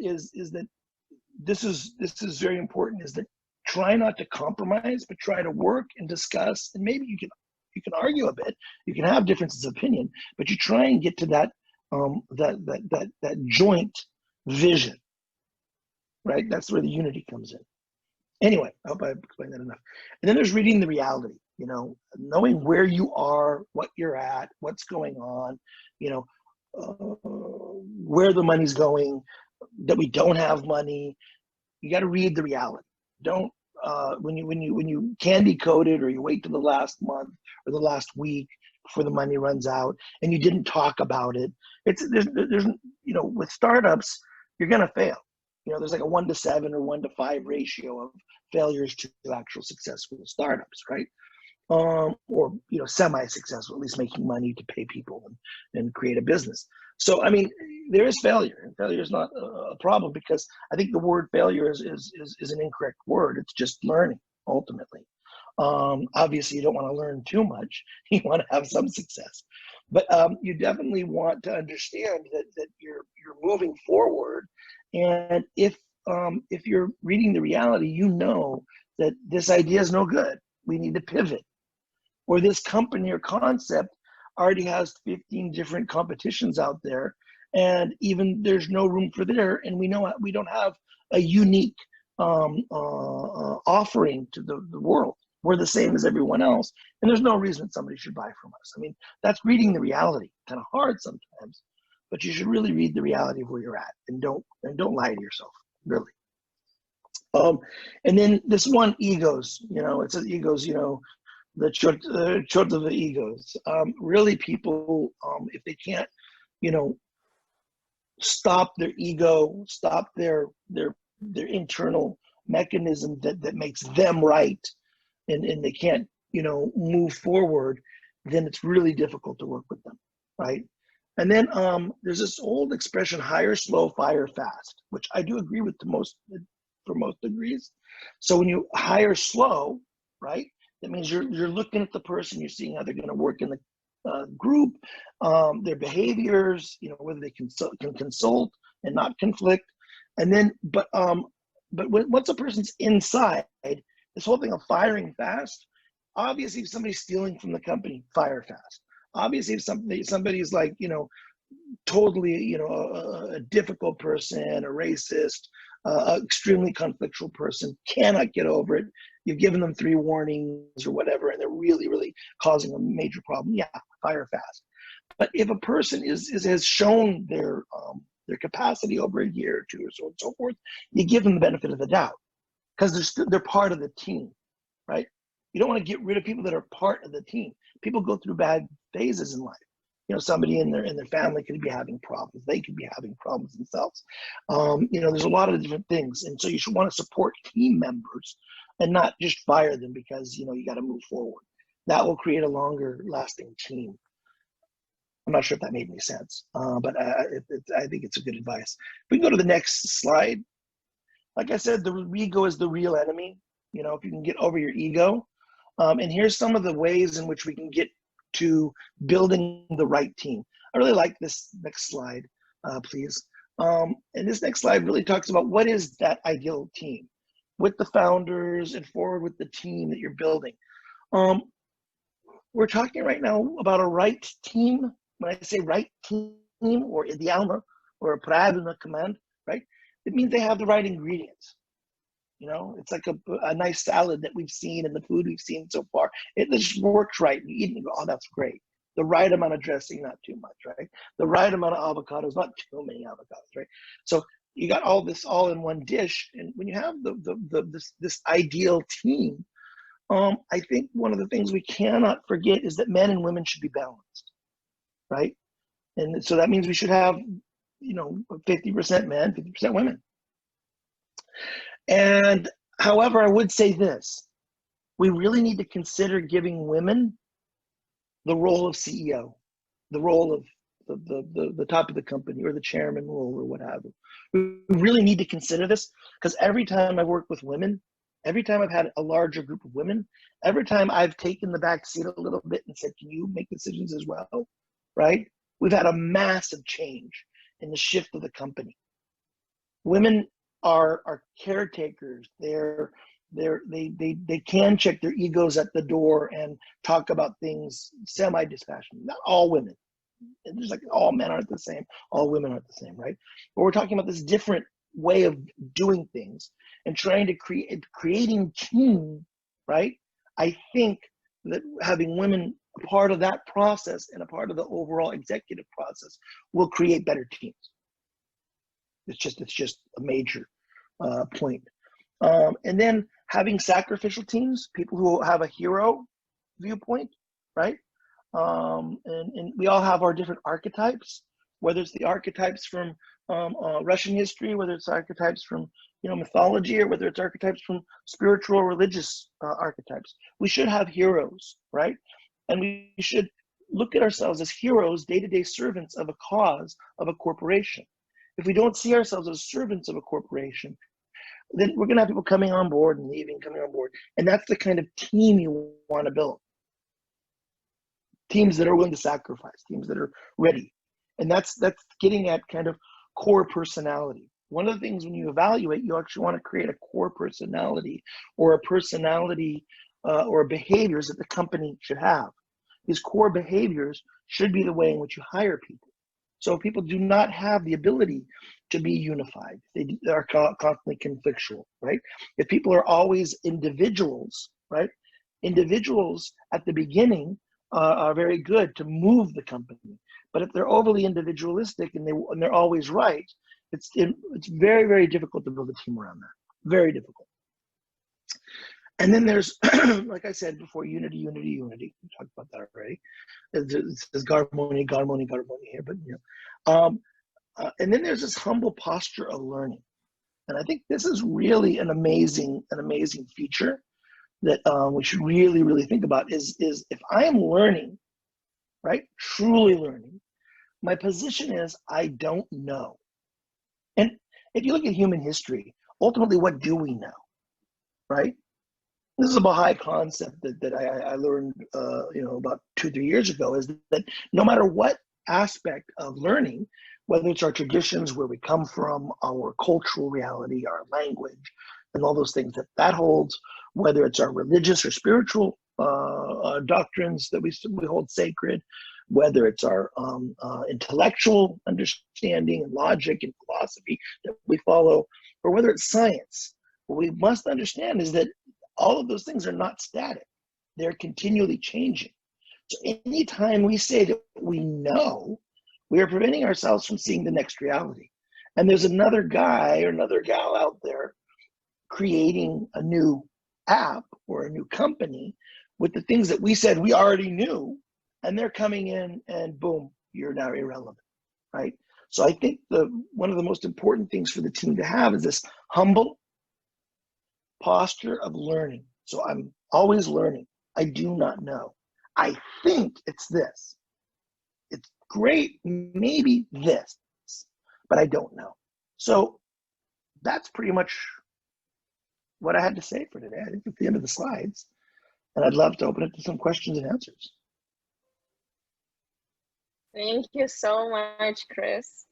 this is very important. Is that try not to compromise, but try to work and discuss, and maybe you can argue a bit. You can have differences of opinion, but you try and get to that joint vision. Right? That's where the unity comes in. Anyway, I hope I've explained that enough. And then there's reading the reality, knowing where you are, what you're at, what's going on, where the money's going, that we don't have money. You got to read the reality. Don't, when you candy code it, or you wait till the last month or the last week before the money runs out and you didn't talk about it. There's with startups, you're going to fail. There's like a 1 to 7 or 1 to 5 ratio of failures to actual successful startups, right? Or semi-successful, at least making money to pay people and create a business. So I mean, there is failure, and failure is not a problem, because I think the word failure is an incorrect word. It's just learning ultimately. Obviously, you don't want to learn too much. You want to have some success, but you definitely want to understand that you're moving forward. And if you're reading the reality, that this idea is no good. We need to pivot. Or this company or concept already has 15 different competitions out there, and even there's no room for there. And we know we don't have a unique offering to the world. We're the same as everyone else, and there's no reason somebody should buy from us. I mean, that's reading the reality. Kind of hard sometimes. But you should really read the reality of where you're at, and don't lie to yourself, really. And then this one, egos, it says egos, the chort of the egos. Really people, if they can't, stop their ego, stop their internal mechanism that makes them right, and they can't, move forward, then it's really difficult to work with them, right? And then there's this old expression, hire slow, fire fast, which I do agree with for most degrees. So when you hire slow, right, that means you're looking at the person, you're seeing how they're going to work in the group, their behaviors, whether they can consult and not conflict. And then, but once a person's inside, this whole thing of firing fast, obviously if somebody's stealing from the company, fire fast. Obviously if somebody's like, totally, a difficult person, a racist, extremely conflictual person, cannot get over it. You've given them 3 warnings or whatever, and they're really, really causing a major problem. Yeah, fire fast. But if a person has shown their capacity over a year or 2 or so and so forth, you give them the benefit of the doubt because they're part of the team, right? You don't want to get rid of people that are part of the team. People go through bad phases in life. Somebody in their family could be having problems. They could be having problems themselves. There's a lot of different things. And so you should want to support team members and not just fire them because, you got to move forward. That will create a longer lasting team. I'm not sure if that made any sense, but I think it's a good advice. If we go to the next slide, like I said, the ego is the real enemy. If you can get over your ego. And here's some of the ways in which we can get to building the right team. I really like this next slide, please. And this next slide really talks about what is that ideal team with the founders and forward with the team that you're building. We're talking right now about a right team. When I say right team or idealna or правильная command, right? It means they have the right ingredients. It's like a nice salad that we've seen and the food we've seen so far. It just works right. You eat it and go, oh, that's great. The right amount of dressing, not too much, right? The right amount of avocados, not too many avocados, right? So you got all this all in one dish. And when you have this ideal team, I think one of the things we cannot forget is that men and women should be balanced, right? And so that means we should have, 50% men, 50% women. And however, I would say this, we really need to consider giving women the role of CEO, the role of the top of the company or the chairman role or what have you. We really need to consider this because every time I've worked with women, every time I've had a larger group of women, every time I've taken the back seat a little bit and said, can you make decisions as well, right? We've had a massive change in the shift of the company. Women are caretakers. They can check their egos at the door and talk about things semi-dispassionately. Not all women. Just like all men aren't the same, all women aren't the same, right? But we're talking about this different way of doing things and trying to creating team, right? I think that having women a part of that process and a part of the overall executive process will create better teams. It's just a major point. And then having sacrificial teams, people who have a hero viewpoint, right? And we all have our different archetypes, whether it's the archetypes from Russian history, whether it's archetypes from mythology, or whether it's archetypes from spiritual or religious archetypes. We should have heroes, right? And we should look at ourselves as heroes, day-to-day servants of a cause, of a corporation. If we don't see ourselves as servants of a corporation, then we're going to have people coming on board and leaving, coming on board. And that's the kind of team you want to build. Teams that are willing to sacrifice, teams that are ready. And that's getting at kind of core personality. One of the things when you evaluate, you actually want to create a core personality or a personality or behaviors that the company should have. These core behaviors should be the way in which you hire people. So if people do not have the ability to be unified, they are constantly conflictual, right? If people are always individuals, right? Individuals at the beginning are very good to move the company. But if they're overly individualistic and they're always right, it's very, very difficult to build a team around that. very difficult. And then there's, like I said before, unity, unity, unity. We talked about that already. It says harmony, harmony, harmony here, but you know. And then there's this humble posture of learning. And I think this is really an amazing feature that we should really, really think about is if I am learning, right, truly learning, my position is I don't know. And if you look at human history, ultimately, what do we know, right? This is a Baha'i concept that I learned, you know, about 2-3 years ago, is that no matter what aspect of learning, whether it's our traditions, where we come from, our cultural reality, our language, and all those things that holds, whether it's our religious or spiritual doctrines that we hold sacred, whether it's our intellectual understanding and logic and philosophy that we follow, or whether it's science, what we must understand is that all of those things are not static. They're continually changing. So anytime we say that we know, we are preventing ourselves from seeing the next reality. And there's another guy or another gal out there creating a new app or a new company with the things that we said we already knew, and they're coming in and boom, you're now irrelevant, right? So I think one of the most important things for the team to have is this humble posture of learning. So I'm always learning. I do not know. I think it's this. It's great, maybe this, but I don't know. So that's pretty much what I had to say for today. I think it's the end of the slides, and I'd love to open it to some questions and answers. Thank you so much, Chris.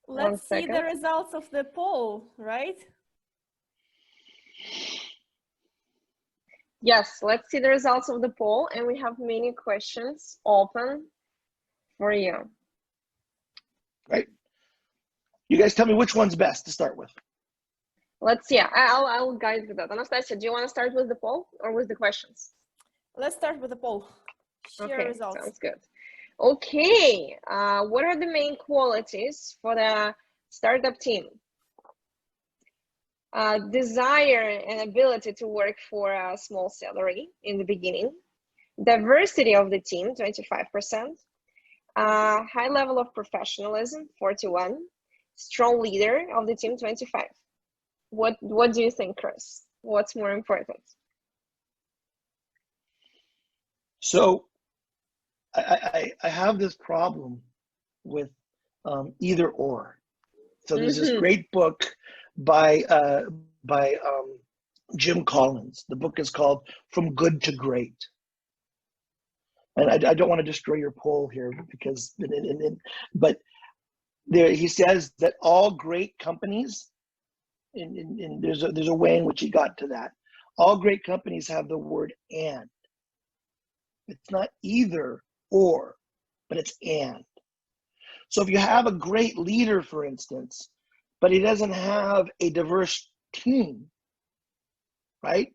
Let's see the results of the poll, right? Yes, let's see the results of the poll, and we have many questions open for you. Right. You guys tell me which one's best to start with. Let's see. I'll guide with that. Anastasia, do you want to start with the poll or with the questions? Let's start with the poll. Share results. Sounds good. Okay, what are the main qualities for the startup team? Desire and ability to work for a small salary in the beginning. Diversity of the team, 25%. High level of professionalism, 41. Strong leader of the team, 25. What do you think, Chris? What's more important? So I have this problem with either or. So there's this great book by Jim Collins. The book is called From Good to Great. And I don't want to destroy your poll here because, but there he says that all great companies, and there's a way in which he got to that. All great companies have the word and. It's not either or, but it's and. So if you have a great leader, for instance, but he doesn't have a diverse team, right?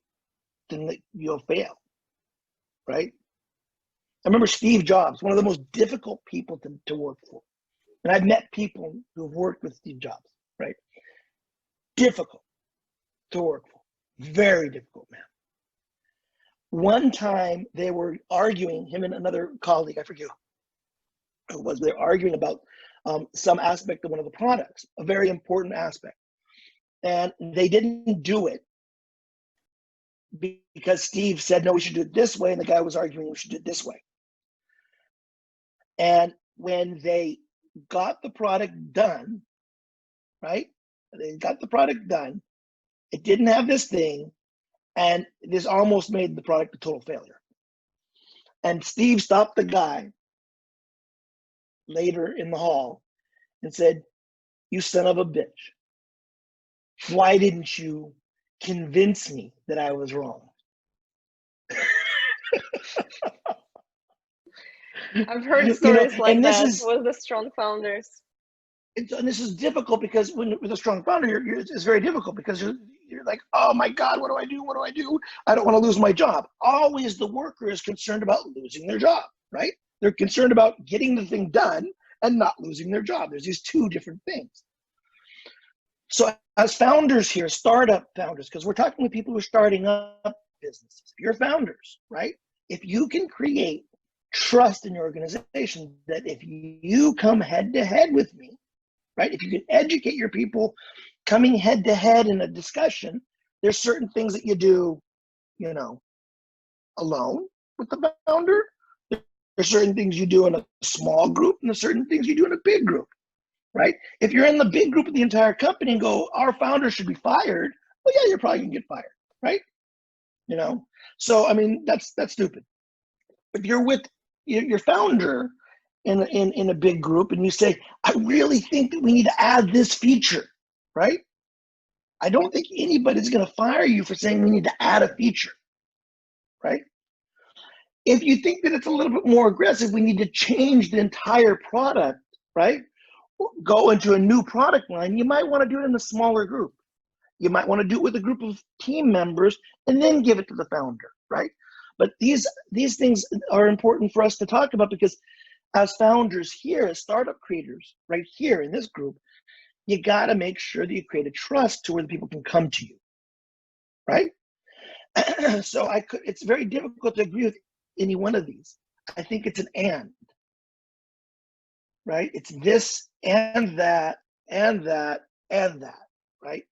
Then you'll fail, right? I remember Steve Jobs, one of the most difficult people to work for. And I've met people who've worked with Steve Jobs, right? Difficult to work for. Very difficult, man. One time they were arguing, him and another colleague, I forget who it was, they were arguing about some aspect of one of the products, a very important aspect. And they didn't do it because Steve said, no, we should do it this way. And the guy was arguing, we should do it this way. And when they got the product done, right? They got the product done. It didn't have this thing. And this almost made the product a total failure. And Steve stopped the guy later in the hall and said, you son of a bitch. Why didn't you convince me that I was wrong? I've heard stories like that with the strong founders. And this is difficult because with a strong founder, it's very difficult because you're like, oh my God, what do I do? What do I do? I don't want to lose my job. Always the worker is concerned about losing their job, right? They're concerned about getting the thing done and not losing their job. There's these two different things. So as founders here, startup founders, because we're talking with people who are starting up businesses, if you're founders, right? If you can create trust in your organization that if you come head to head with me, right? If you can educate your people coming head to head in a discussion, there's certain things that you do, you know, alone with the founder. There's certain things you do in a small group, and there's certain things you do in a big group, right? If you're in the big group of the entire company and go, our founder should be fired, well, yeah, you're probably gonna get fired, right? You know, so I mean, that's stupid. If you're with your founder in a big group and you say, I really think that we need to add this feature, right? I don't think anybody's gonna fire you for saying we need to add a feature, right? If you think that it's a little bit more aggressive, we need to change the entire product, right? Go into a new product line, you might want to do it in a smaller group. You might want to do it with a group of team members and then give it to the founder, right? But these things are important for us to talk about, because as founders here, as startup creators, right here in this group, you got to make sure that you create a trust to where the people can come to you, right? So it's very difficult to agree with any one of these. I think it's an and, right? It's this and that and that and that, right?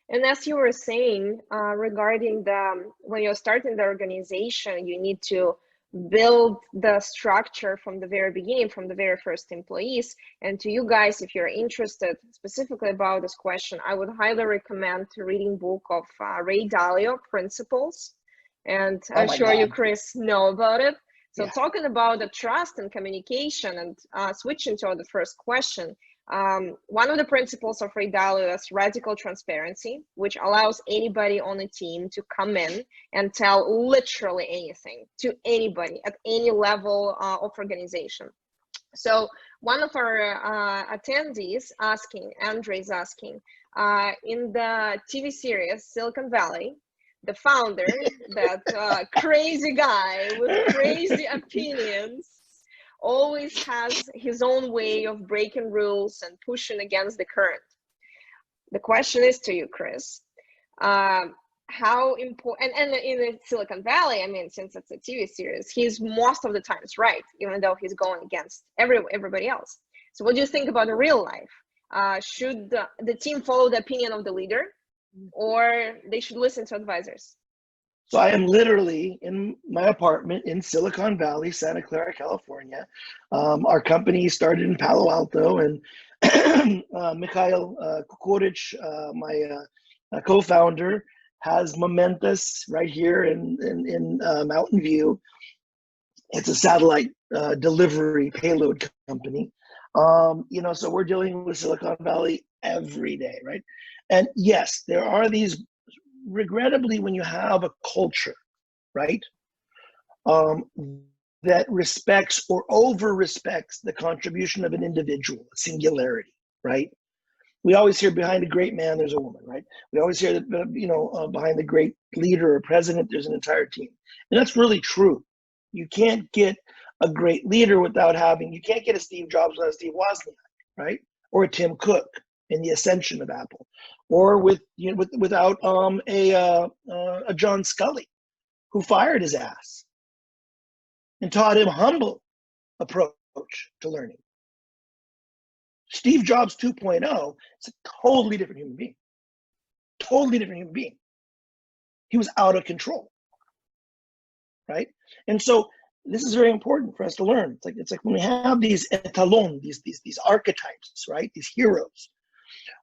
And as you were saying, regarding when you're starting the organization, you need to build the structure from the very beginning, from the very first employees. And to you guys, if you're interested specifically about this question, I would highly recommend reading book of Ray Dalio, Principles. And I'm sure you, Chris, know about it. So yeah. Talking about the trust and communication, and switching to the first question, one of the principles of Ray Dalio is radical transparency, which allows anybody on a team to come in and tell literally anything to anybody at any level of organization. So one of our attendees Andre's asking, in the TV series Silicon Valley, the founder, that crazy guy with crazy opinions, always has his own way of breaking rules and pushing against the current. The question is to you, Chris, how important, and in the Silicon Valley, I mean, since it's a TV series, he's most of the times right, even though he's going against everybody else. So what do you think about the real life? Should the team follow the opinion of the leader, or they should listen to advisors? So I am literally in my apartment in Silicon Valley, Santa Clara, California. Our company started in Palo Alto, and Mikhail Kukurich, my co-founder, has Momentus right here in Mountain View. It's a satellite delivery payload company. You know, so we're dealing with Silicon Valley every day, right? And yes, there are these, regrettably, when you have a culture, right, that respects or over-respects the contribution of an individual, a singularity, right? We always hear behind a great man, there's a woman, right? We always hear that, you know, behind the great leader or president, there's an entire team. And that's really true. You can't get a great leader without having, you can't get a Steve Jobs without a Steve Wozniak, right? Or a Tim Cook in the ascension of Apple, or without a John Scully, who fired his ass and taught him humble approach to learning. Steve Jobs 2.0 is a totally different human being. Totally different human being. He was out of control, right? And so this is very important for us to learn. It's like when we have these etalons, these archetypes, right? These heroes.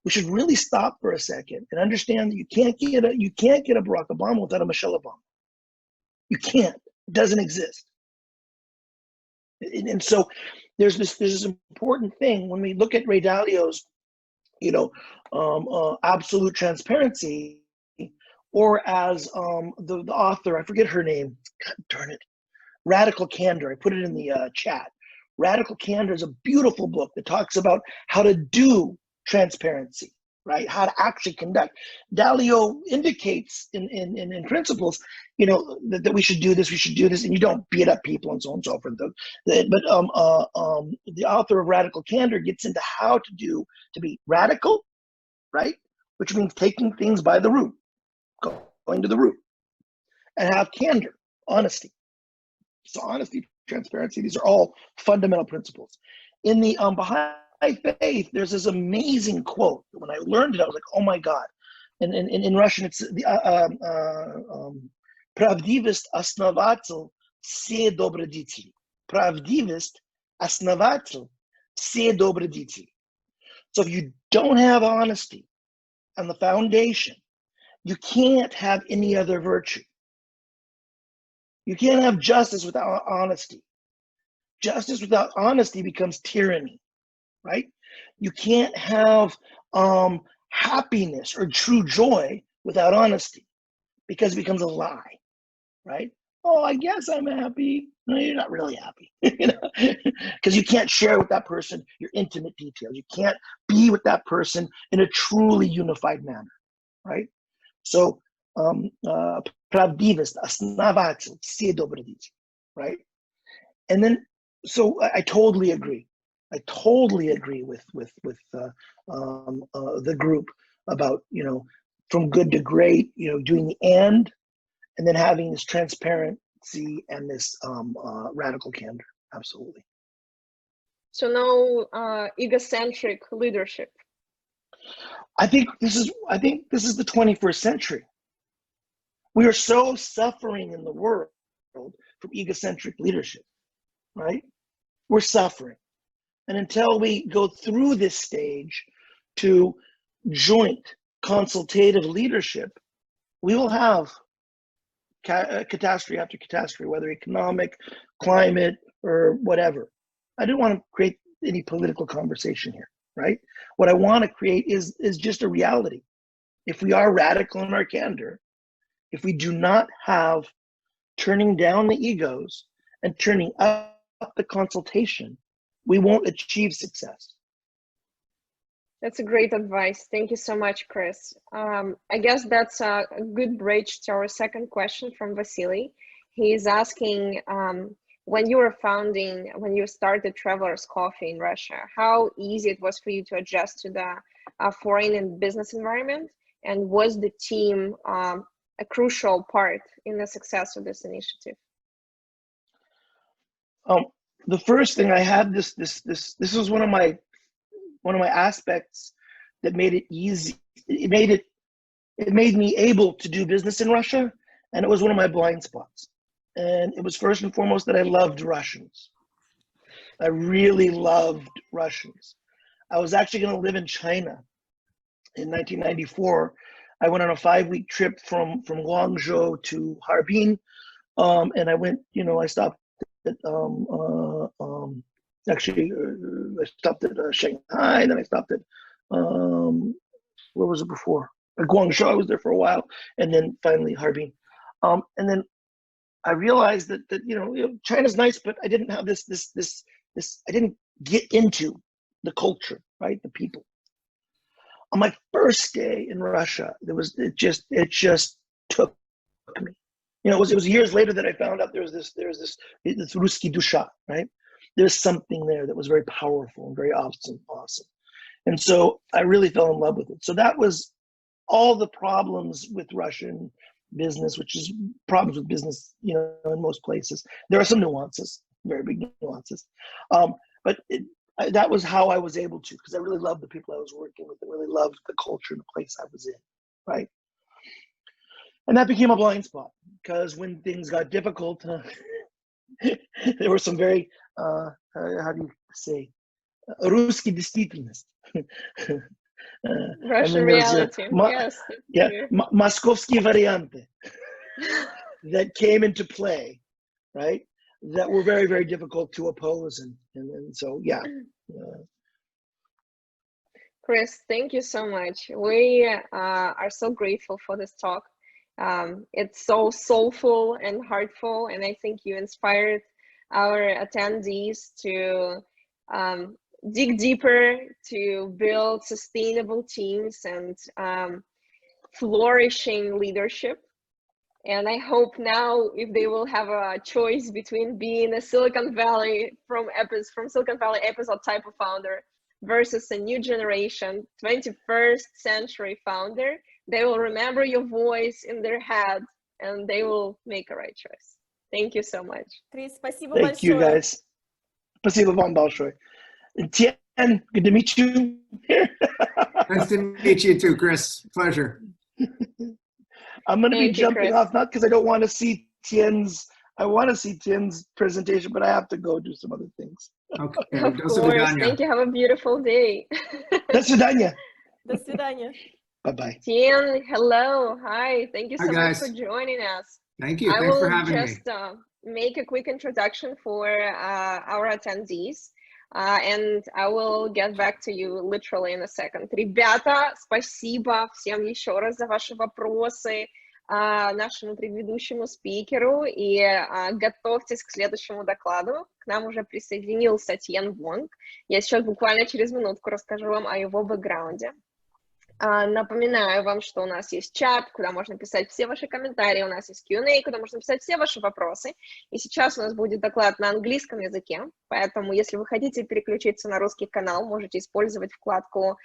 We should really stop for a second and understand that you can't get a Barack Obama without a Michelle Obama. You can't. It doesn't exist. And so there's this important thing when we look at Ray Dalio's, you know, absolute transparency, or as the author, I forget her name, God darn it, Radical Candor. I put it in the chat. Radical Candor is a beautiful book that talks about how to do transparency, right? How to actually conduct. Dalio indicates in principles, you know, that we should do this, and you don't beat up people and so on and so forth. But the author of Radical Candor gets into how to be radical, right? Which means taking things by the root, going to the root, and have candor, honesty. So honesty, transparency, these are all fundamental principles. In the Baha'i faith, there's this amazing quote. When I learned it, I was like, oh my God. And in Russian, it's the Pravdivist основатель все добродетели. Pravdivist основатель все добродетели. So if you don't have honesty on the foundation, you can't have any other virtue. You can't have justice without honesty. Justice without honesty becomes tyranny, right? You can't have happiness or true joy without honesty, because it becomes a lie, right? Oh, I guess I'm happy. No, you're not really happy, you know, because you can't share with that person your intimate details. You can't be with that person in a truly unified manner, right? So, правдивость, основатель, все добродетели, right? And then, so I totally agree. I totally agree with the group about, you know, from good to great, you know, doing the and then having this transparency and this radical candor. Absolutely. So no egocentric leadership. I think this is the 21st century. We are so suffering in the world from egocentric leadership, right? We're suffering. And until we go through this stage to joint consultative leadership, we will have catastrophe after catastrophe, whether economic, climate, or whatever. I don't want to create any political conversation here, right? What I want to create is just a reality. If we are radical in our candor, if we do not have turning down the egos and turning up the consultation, we won't achieve success. That's a great advice. Thank you so much, Chris. I guess that's a good bridge to our second question from Vasily. He's asking, when you started Traveler's Coffee in Russia, how easy it was for you to adjust to the foreign and business environment? And was the team a crucial part in the success of this initiative? The first thing I had, this was one of my aspects that made it easy. It made me able to do business in Russia, and it was one of my blind spots. And it was first and foremost that I loved Russians. I really loved Russians. I was actually going to live in China in 1994. I went on a 5-week trip from Guangzhou to Harbin, and I went. You know, I stopped at I stopped at Shanghai. Then I stopped at where was it before? Guangzhou. I was there for a while, and then finally Harbin. And then I realized that you know China's nice, but I didn't have this. I didn't get into the culture, right? The people. On my first day in Russia, it just took me. You know, it was years later that I found out there was this Ruski dusha, right? There's something there that was very powerful and very awesome. And so I really fell in love with it. So that was all the problems with Russian business, which is problems with business, you know, in most places. There are some nuances, very big nuances. But that was how I was able to, because I really loved the people I was working with. I really loved the culture and the place I was in, right? And that became a blind spot, because when things got difficult, there were some very, how do you say, Ruski действительность. Russian reality, yes. Yeah, Moskovsky varianты that came into play, right? That were very, very difficult to oppose. And so, yeah. Chris, thank you so much. We are so grateful for this talk. It's so soulful and heartful, and I think you inspired our attendees to dig deeper to build sustainable teams and flourishing leadership. And I hope now, if they will have a choice between being a Silicon Valley from Silicon Valley episode type of founder versus a new generation, 21st century founder, they will remember your voice in their head and they will make a right choice. Thank you so much. Крис, спасибо Thank большое. you, guys. Спасибо вам большое. Tien, good to meet you. Nice to meet you too, Chris. Pleasure. I'm going to be Thank you, jumping Chris. off, not because I don't want to see Tien's presentation, but I have to go do some other things. Okay. Of До course. свидания. Thank you. Have a beautiful day. До свидания. До свидания. Bye-bye. Tien, hello. Hi. Thank you Hi, so much for guys. joining us. Thank you. I Thanks for will having me. just make a quick introduction for our attendees, and I will get back to you literally in a second. Ребята, спасибо всем еще раз за ваши вопросы нашему предыдущему спикеру, и готовьтесь к следующему докладу. К нам уже присоединился Тьен Вонг. Я сейчас буквально через минутку расскажу вам о его бэкграунде. Напоминаю вам, что у нас есть чат, куда можно писать все ваши комментарии, у нас есть Q&A, куда можно писать все ваши вопросы. И сейчас у нас будет доклад на английском языке, поэтому если вы хотите переключиться на русский канал, можете использовать вкладку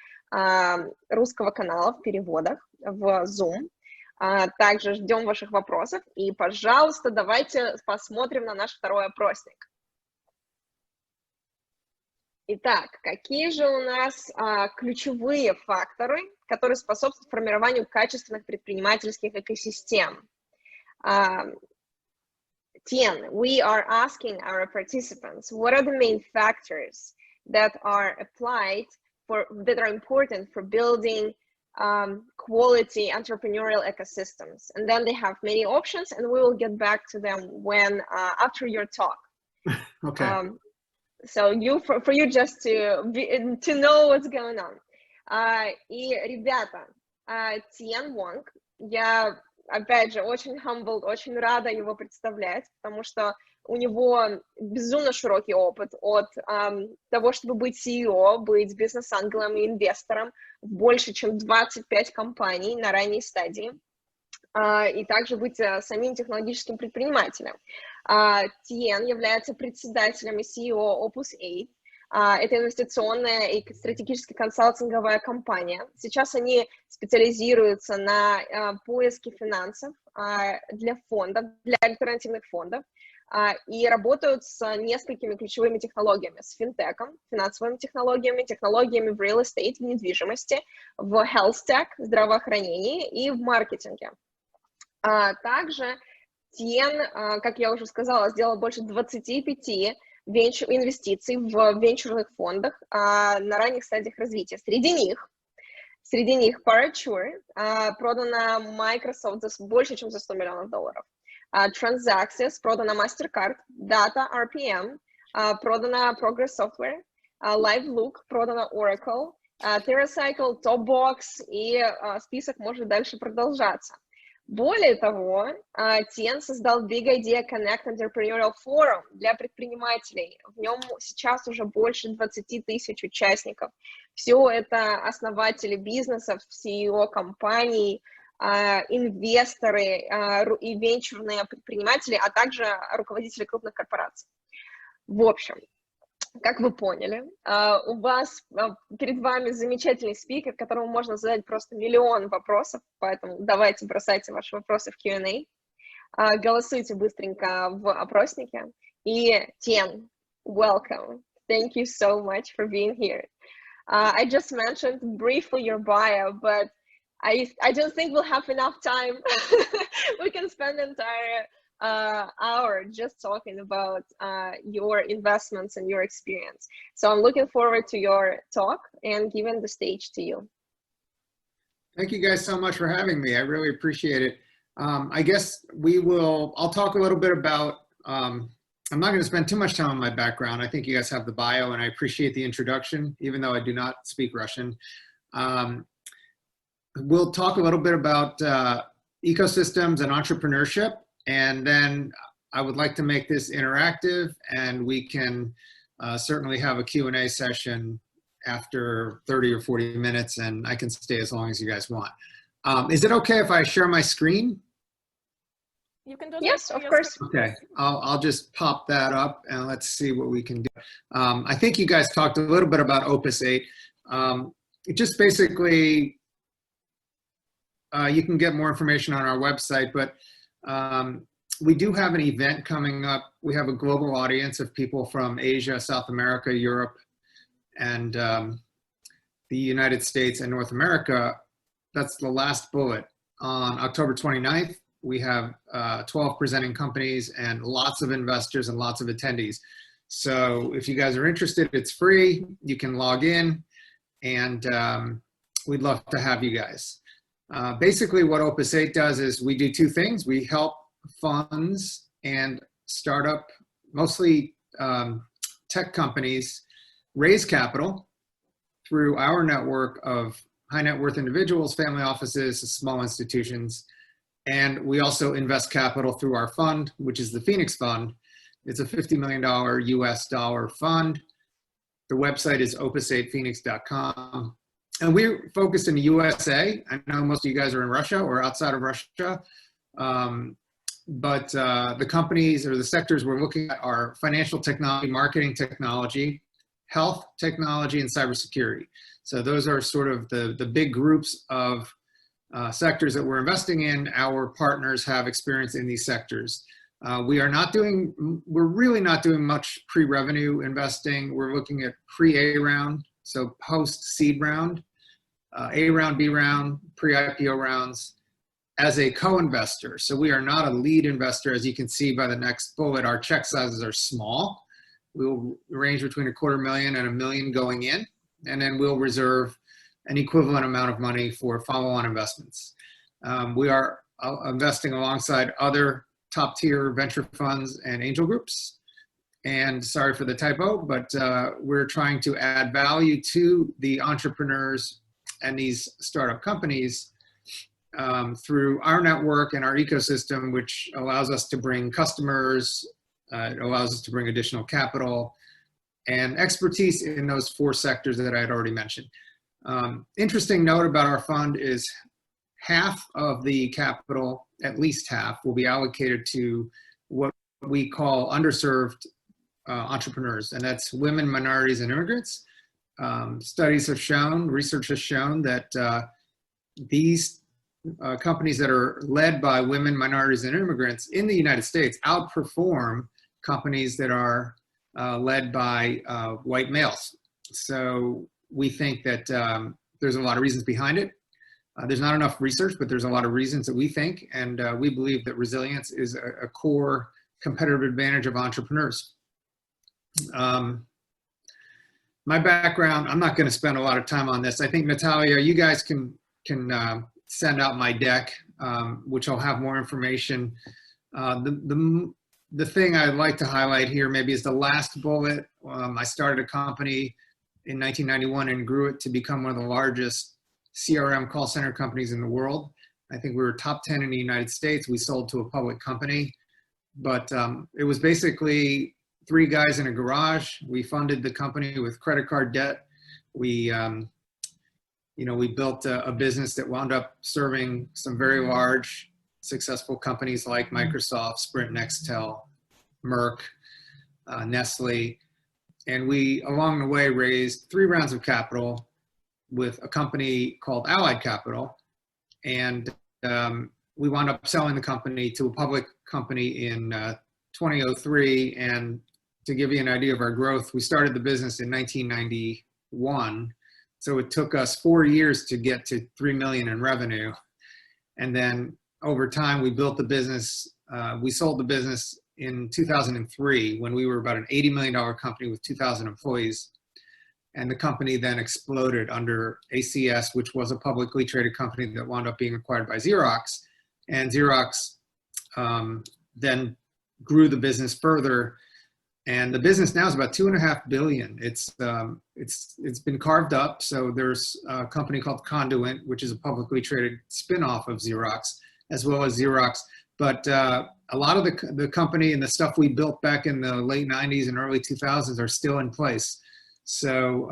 русского канала в переводах в Zoom. Также ждем ваших вопросов, и, пожалуйста, давайте посмотрим на наш второй опросник. Итак, какие же у нас ключевые факторы, которые способствуют формированию качественных предпринимательских экосистем? Tien, we are asking our participants, what are the main factors that are that are important for building quality entrepreneurial ecosystems? And then they have many options, and we will get back to them when after your talk. Okay. So for you just to know what's going on. И, ребята, Тьен Вонг, я, опять же, очень humbled, очень рада его представлять, потому что у него безумно широкий опыт от того, чтобы быть CEO, быть бизнес-ангелом и инвестором в больше, чем 25 компаний на ранней стадии, и также быть самим технологическим предпринимателем. Тьен является председателем и CEO Opus 8. Это инвестиционная и стратегически консалтинговая компания. Сейчас они специализируются на поиске финансов для фондов, для альтернативных фондов, и работают с несколькими ключевыми технологиями, с финтеком, финансовыми технологиями, технологиями в real estate, в недвижимости, в health tech, здравоохранении и в маркетинге. Также Tien, как я уже сказала, сделал больше 25 инвестиций в венчурных фондах на ранних стадиях развития. Среди них Parature, продана Microsoft за больше, чем за $100 миллионов. Transactions, продана MasterCard, Data RPM, продана Progress Software, LiveLook, продана Oracle, TerraCycle, Topbox, и список может дальше продолжаться. Более того, Tien создал Big Idea Connect Entrepreneurial Forum для предпринимателей. В нем сейчас уже больше 20 тысяч участников. Все это основатели бизнесов, CEO компаний, инвесторы и венчурные предприниматели, а также руководители крупных корпораций. В общем, как вы поняли, перед вами замечательный спикер, которому можно задать просто миллион вопросов, поэтому давайте бросайте ваши вопросы в Q&A, голосуйте быстренько в опроснике. И Tien, welcome. Thank you so much for being here. I just mentioned briefly your bio, but I don't think we'll have enough time. We can spend the entire hour just talking about your investments and your experience. So I'm looking forward to your talk and giving the stage to you. Thank you guys so much for having me. I really appreciate it. I guess I'll talk a little bit about, I'm not going to spend too much time on my background. I think you guys have the bio, and I appreciate the introduction, even though I do not speak Russian. We'll talk a little bit about ecosystems and entrepreneurship, and then I would like to make this interactive, and we can certainly have a Q&A session after 30 or 40 minutes, and I can stay as long as you guys want. Is it okay if I share my screen? You can do Yes, that. of course. Okay, I'll just pop that up and let's see what we can do. I think you guys talked a little bit about Opus 8. Just basically, you can get more information on our website, but we do have an event coming up. We have a global audience of people from Asia, South America, Europe, and the United States and North America. That's the last bullet. On October 29th, we have 12 presenting companies and lots of investors and lots of attendees. So if you guys are interested, it's free. You can log in, and we'd love to have you guys. Basically, what Opus 8 does is we do two things. We help funds and startup, mostly tech companies, raise capital through our network of high net worth individuals, family offices, small institutions. And we also invest capital through our fund, which is the Phoenix Fund. It's a $50 million US dollar fund. The website is opus8phoenix.com. And we're focused in the USA. I know most of you guys are in Russia or outside of Russia. But the companies or the sectors we're looking at are financial technology, marketing technology, health technology, and cybersecurity. So those are sort of the big groups of sectors that we're investing in. Our partners have experience in these sectors. We're really not doing much pre-revenue investing. We're looking at pre-A round, so post-seed round, A round, B round, pre-IPO rounds as a co-investor. So we are not a lead investor. As you can see by the next bullet, our check sizes are small. We'll range between $250,000 and $1 million going in, and then we'll reserve an equivalent amount of money for follow-on investments. We are investing alongside other top-tier venture funds and angel groups. And sorry for the typo, but we're trying to add value to the entrepreneurs and these startup companies through our network and our ecosystem, which allows us to bring customers, it allows us to bring additional capital and expertise in those four sectors that I had already mentioned. Interesting note about our fund is half of the capital, at least half, will be allocated to what we call underserved entrepreneurs, and that's women, minorities, and immigrants. Studies have shown, research has shown that these companies that are led by women, minorities, and immigrants in the United States outperform companies that are led by white males. So we think that there's a lot of reasons behind it. There's not enough research, but there's a lot of reasons that we think, and we believe that resilience is a core competitive advantage of entrepreneurs. My background, I'm not going to spend a lot of time on this. I think, Natalia, you guys can send out my deck, which will have more information. The thing I'd like to highlight here maybe is the last bullet. I started a company in 1991 and grew it to become one of the largest CRM call center companies in the world. I think we were top 10 in the United States. We sold to a public company, but it was basically three guys in a garage. We funded the company with credit card debt. We built a business that wound up serving some very large, successful companies like Microsoft, Sprint, Nextel, Merck, Nestle. And we, along the way, raised 3 rounds of capital with a company called Allied Capital. And we wound up selling the company to a public company in 2003. And to give you an idea of our growth, we started the business in 1991. So it took us 4 years to get to 3 million in revenue. And then over time, we built the business. We sold the business in 2003 when we were about an $80 million company with 2,000 employees. And the company then exploded under ACS, which was a publicly traded company that wound up being acquired by Xerox. And Xerox then grew the business further. And the business now is about $2.5 billion. It's been carved up. So there's a company called Conduent, which is a publicly traded spinoff of Xerox, as well as Xerox. But a lot of the company and the stuff we built back in the late 90s and early 2000s are still in place. So,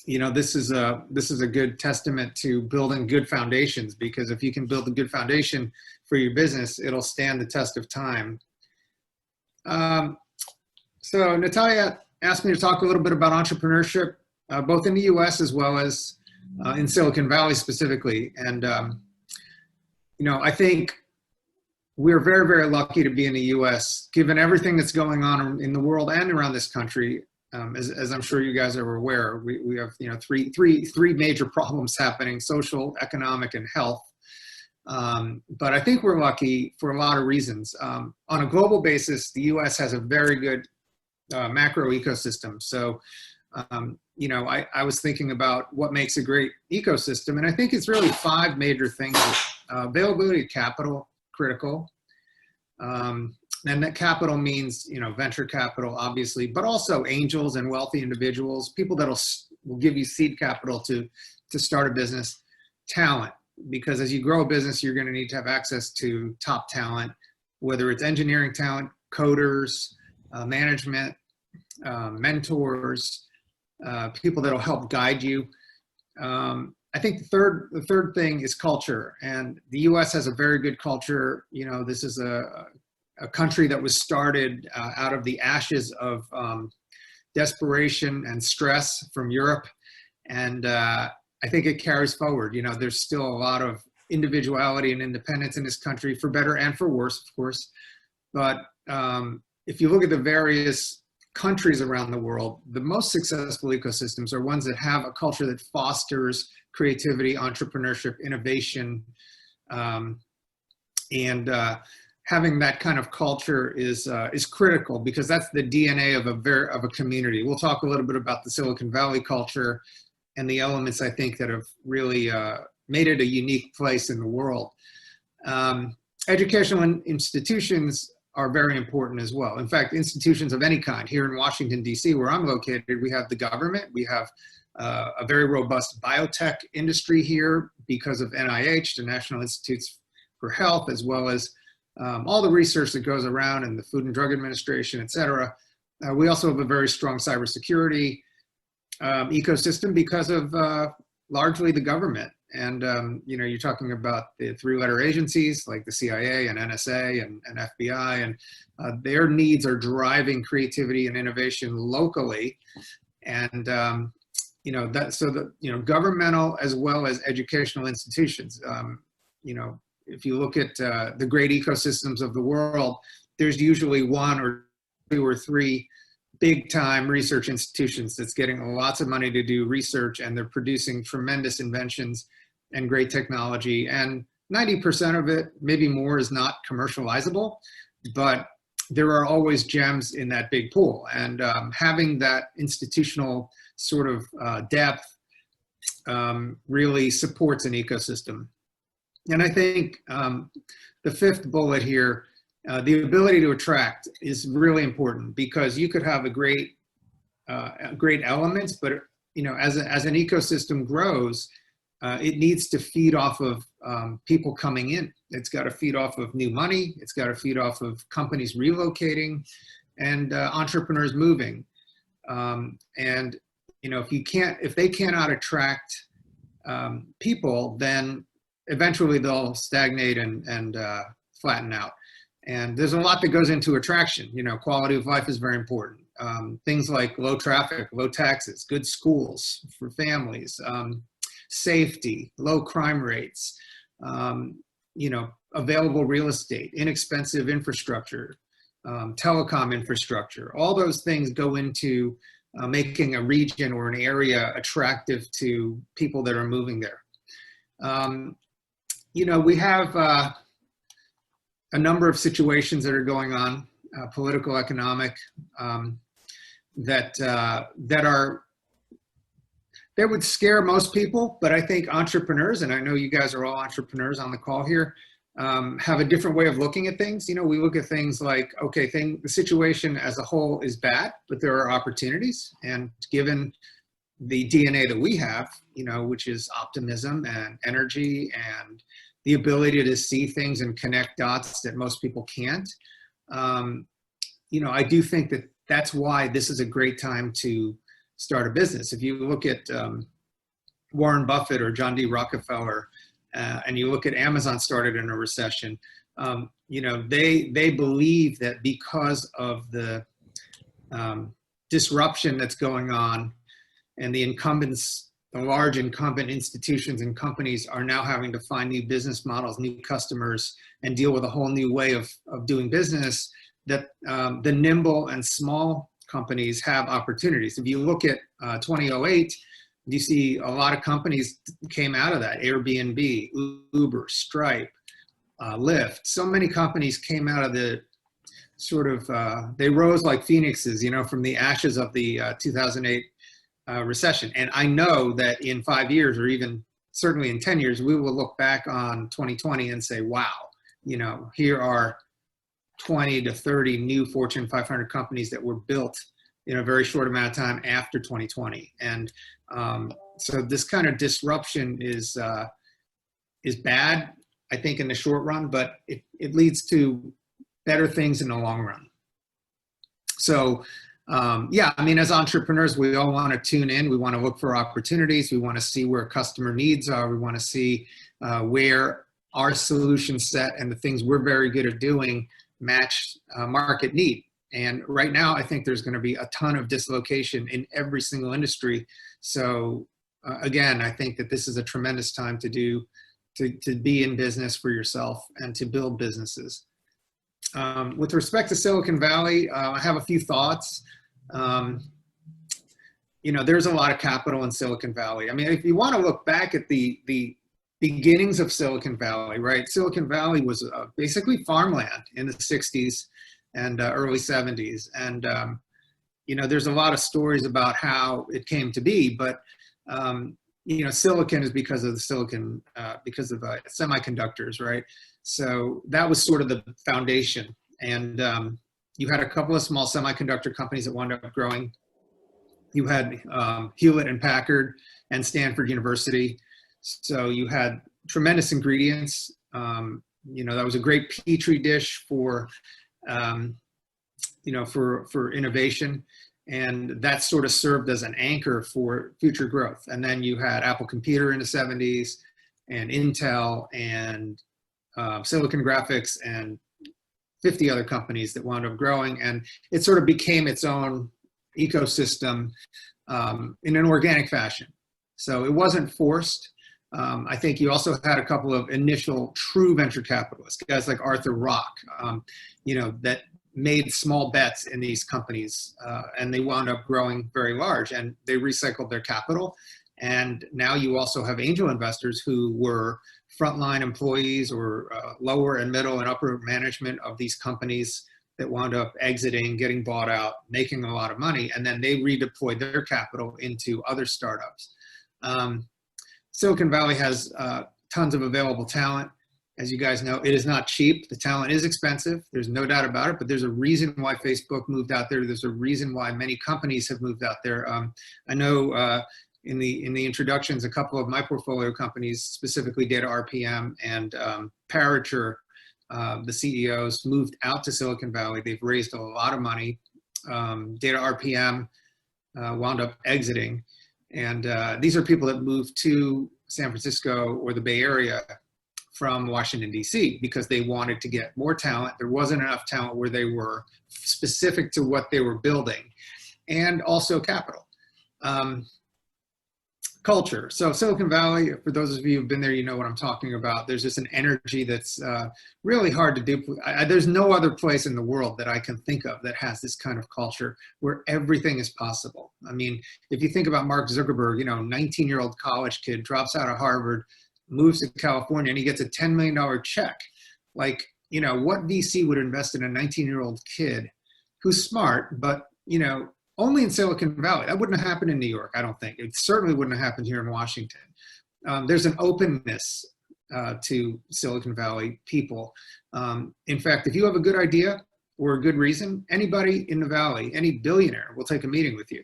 you know, this is a good testament to building good foundations, because if you can build a good foundation for your business, it'll stand the test of time. So Natalia asked me to talk a little bit about entrepreneurship, both in the US as well as in Silicon Valley specifically. And, you know, I think we're very, very lucky to be in the US, given everything that's going on in the world and around this country. As I'm sure you guys are aware, we have, you know, three major problems happening: social, economic, and health. But I think we're lucky for a lot of reasons. On a global basis, the US has a very good macro ecosystem. So, you know, I was thinking about what makes a great ecosystem, and I think it's really 5 major things. Availability of capital, critical. And that capital means, you know, venture capital, obviously, but also angels and wealthy individuals, people that will give you seed capital to start a business. Talent, because as you grow a business, you're going to need to have access to top talent, whether it's engineering talent, coders, management, mentors, people that'll help guide you. I think the third thing is culture, and the U.S. has a very good culture. You know, this is a country that was started out of the ashes of desperation and stress from Europe, and I think it carries forward. You know, there's still a lot of individuality and independence in this country, for better and for worse, of course. But if you look at the various countries around the world, the most successful ecosystems are ones that have a culture that fosters creativity, entrepreneurship, innovation, and having that kind of culture is critical, because that's the DNA of a community. We'll talk a little bit about the Silicon Valley culture and the elements, I think, that have really made it a unique place in the world. Educational institutions are very important as well. In fact, institutions of any kind. Here in Washington, D.C., where I'm located, we have the government. We have a very robust biotech industry here because of NIH, the National Institutes for Health, as well as all the research that goes around in the Food and Drug Administration, et cetera. We also have a very strong cybersecurity ecosystem because of largely the government. And, you know, you're talking about the 3-letter agencies like the CIA and NSA and FBI, and their needs are driving creativity and innovation locally. And, you know, governmental as well as educational institutions, you know, if you look at the great ecosystems of the world, there's usually 1 or 2 or 3 big time research institutions that's getting lots of money to do research, and they're producing tremendous inventions and great technology. And 90% of it, maybe more, is not commercializable, but there are always gems in that big pool. And having that institutional sort of depth really supports an ecosystem. And I think the 5th bullet here, the ability to attract, is really important, because you could have a great elements, but, you know, as an ecosystem grows, it needs to feed off of people coming in. It's got to feed off of new money. It's got to feed off of companies relocating and entrepreneurs moving. And, you know, if they cannot attract people, then eventually they'll stagnate and flatten out. And there's a lot that goes into attraction. You know, quality of life is very important. Things like low traffic, low taxes, good schools for families, safety, low crime rates, you know, available real estate, inexpensive infrastructure, telecom infrastructure. All those things go into making a region or an area attractive to people that are moving there. You know, we have a number of situations that are going on, political, economic, that would scare most people, but I think entrepreneurs, and I know you guys are all entrepreneurs on the call here, have a different way of looking at things. You know, we look at things like, okay, the situation as a whole is bad, but there are opportunities, and given the DNA that we have, you know, which is optimism and energy and the ability to see things and connect dots that most people can't. You know, I do think that that's why this is a great time to start a business. If you look at Warren Buffett or John D. Rockefeller, and you look at Amazon started in a recession, you know, they believe that because of the disruption that's going on and the incumbents, the large incumbent institutions and companies are now having to find new business models, new customers, and deal with a whole new way of doing business, that the nimble and small companies have opportunities. If you look at 2008, you see a lot of companies came out of that. Airbnb, Uber, Stripe, Lyft. So many companies came out of the sort of, they rose like phoenixes, you know, from the ashes of the 2008 recession. And I know that in 5 years, or even certainly in 10 years, we will look back on 2020 and say, wow, you know, here are 20 to 30 new Fortune 500 companies that were built in a very short amount of time after 2020. And so this kind of disruption is bad, I think, in the short run, but it leads to better things in the long run. So yeah, I mean, as entrepreneurs, we all want to tune in. We want to look for opportunities. We want to see where customer needs are. We want to see where our solution set and the things we're very good at doing match market need. And right now, I think there's going to be a ton of dislocation in every single industry. So again, I think that this is a tremendous time to be in business for yourself and to build businesses. With respect to Silicon Valley, I have a few thoughts. You know, there's a lot of capital in Silicon Valley. I mean, if you want to look back at the beginnings of Silicon Valley, right? Silicon Valley was basically farmland in the 60s and early 70s. And, you know, there's a lot of stories about how it came to be, but, you know, silicon is because of the silicon, because of semiconductors, right? So that was sort of the foundation. And you had a couple of small semiconductor companies that wound up growing. You had Hewlett and Packard and Stanford University. So you had tremendous ingredients. You know, that was a great petri dish for, you know, for innovation. And that sort of served as an anchor for future growth. And then you had Apple Computer in the 70s and Intel and Silicon Graphics and 50 other companies that wound up growing. And it sort of became its own ecosystem in an organic fashion. So it wasn't forced. I think you also had a couple of initial true venture capitalists, guys like Arthur Rock, you know, that made small bets in these companies, and they wound up growing very large, and they recycled their capital. And now you also have angel investors who were frontline employees or lower and middle and upper management of these companies that wound up exiting, getting bought out, making a lot of money, and then they redeployed their capital into other startups. Silicon Valley has tons of available talent. As you guys know, it is not cheap. The talent is expensive. There's no doubt about it, but there's a reason why Facebook moved out there. There's a reason why many companies have moved out there. I know in the introductions, a couple of my portfolio companies, specifically Data RPM and Parature, the CEOs moved out to Silicon Valley. They've raised a lot of money. Data RPM wound up exiting. And these are people that moved to San Francisco or the Bay Area from Washington, D.C., because they wanted to get more talent. There wasn't enough talent where they were specific to what they were building, and also capital. Culture. So Silicon Valley, for those of you who've been there, you know what I'm talking about. There's just an energy that's really hard to duplicate. There's no other place in the world that I can think of that has this kind of culture where everything is possible. I mean, if you think about Mark Zuckerberg, you know, 19-year-old college kid, drops out of Harvard, moves to California, and he gets a $10 million check. Like, you know, what VC would invest in a 19-year-old kid who's smart, but, you know, only in Silicon Valley? That wouldn't have happened in New York, I don't think. It certainly wouldn't have happened here in Washington. There's an openness to Silicon Valley people. In fact, if you have a good idea or a good reason, anybody in the Valley, any billionaire will take a meeting with you.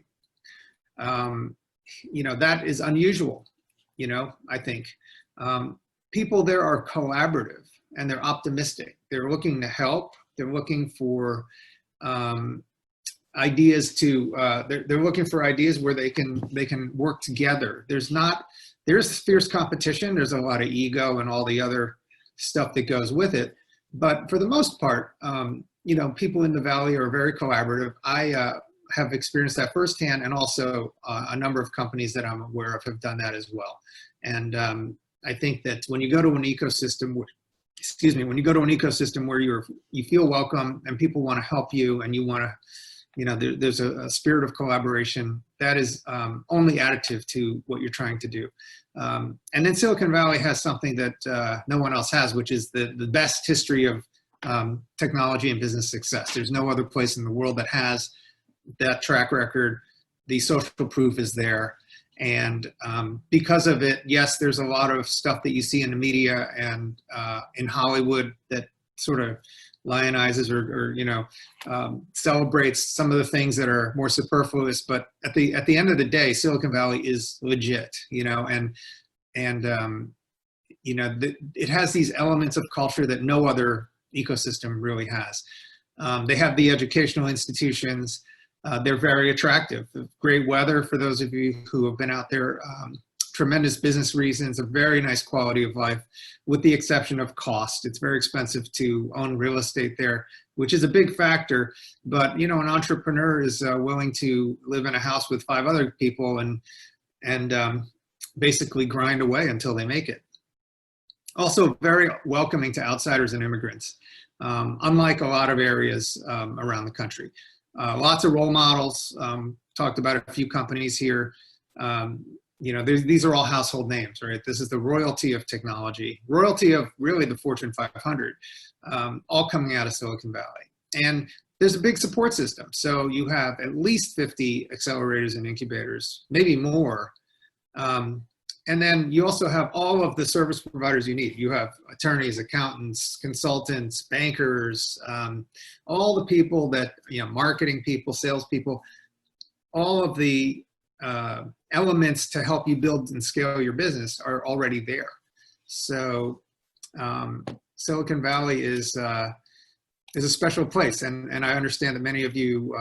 You know, that is unusual, you know, I think. people there are collaborative and they're optimistic. They're looking to help. They're looking for ideas to, they're looking for ideas where they can work together. There's fierce competition. There's a lot of ego and all the other stuff that goes with it. But for the most part, you know, people in the Valley are very collaborative. I have experienced that firsthand, and also a number of companies that I'm aware of have done that as well. And I think that when you go to an ecosystem, when you go to an ecosystem where you feel welcome and people want to help you, and you want to, you know, there's a spirit of collaboration that is only additive to what you're trying to do. And then Silicon Valley has something that no one else has, which is the best history of technology and business success. There's no other place in the world that has that track record. The social proof is there. And because of it, yes, there's a lot of stuff that you see in the media and in Hollywood that sort of lionizes or you know, celebrates some of the things that are more superfluous. But at the end of the day, Silicon Valley is legit, you know, and you know, it has these elements of culture that no other ecosystem really has. They have the educational institutions. They're very attractive. Great weather for those of you who have been out there. Tremendous business reasons, a very nice quality of life, with the exception of cost. It's very expensive to own real estate there, which is a big factor. But you know, an entrepreneur is willing to live in a house with 5 other people and basically grind away until they make it. Also very welcoming to outsiders and immigrants, unlike a lot of areas around the country. Lots of role models. Talked about a few companies here. You know, these are all household names, right? This is the royalty of technology, royalty of really the Fortune 500, all coming out of Silicon Valley. And there's a big support system. So you have at least 50 accelerators and incubators, maybe more. And then you also have all of the service providers you need. You have attorneys, accountants, consultants, bankers, all the people that, you know, marketing people, salespeople, all of the elements to help you build and scale your business are already there. So Silicon Valley is a special place, and I understand that many of you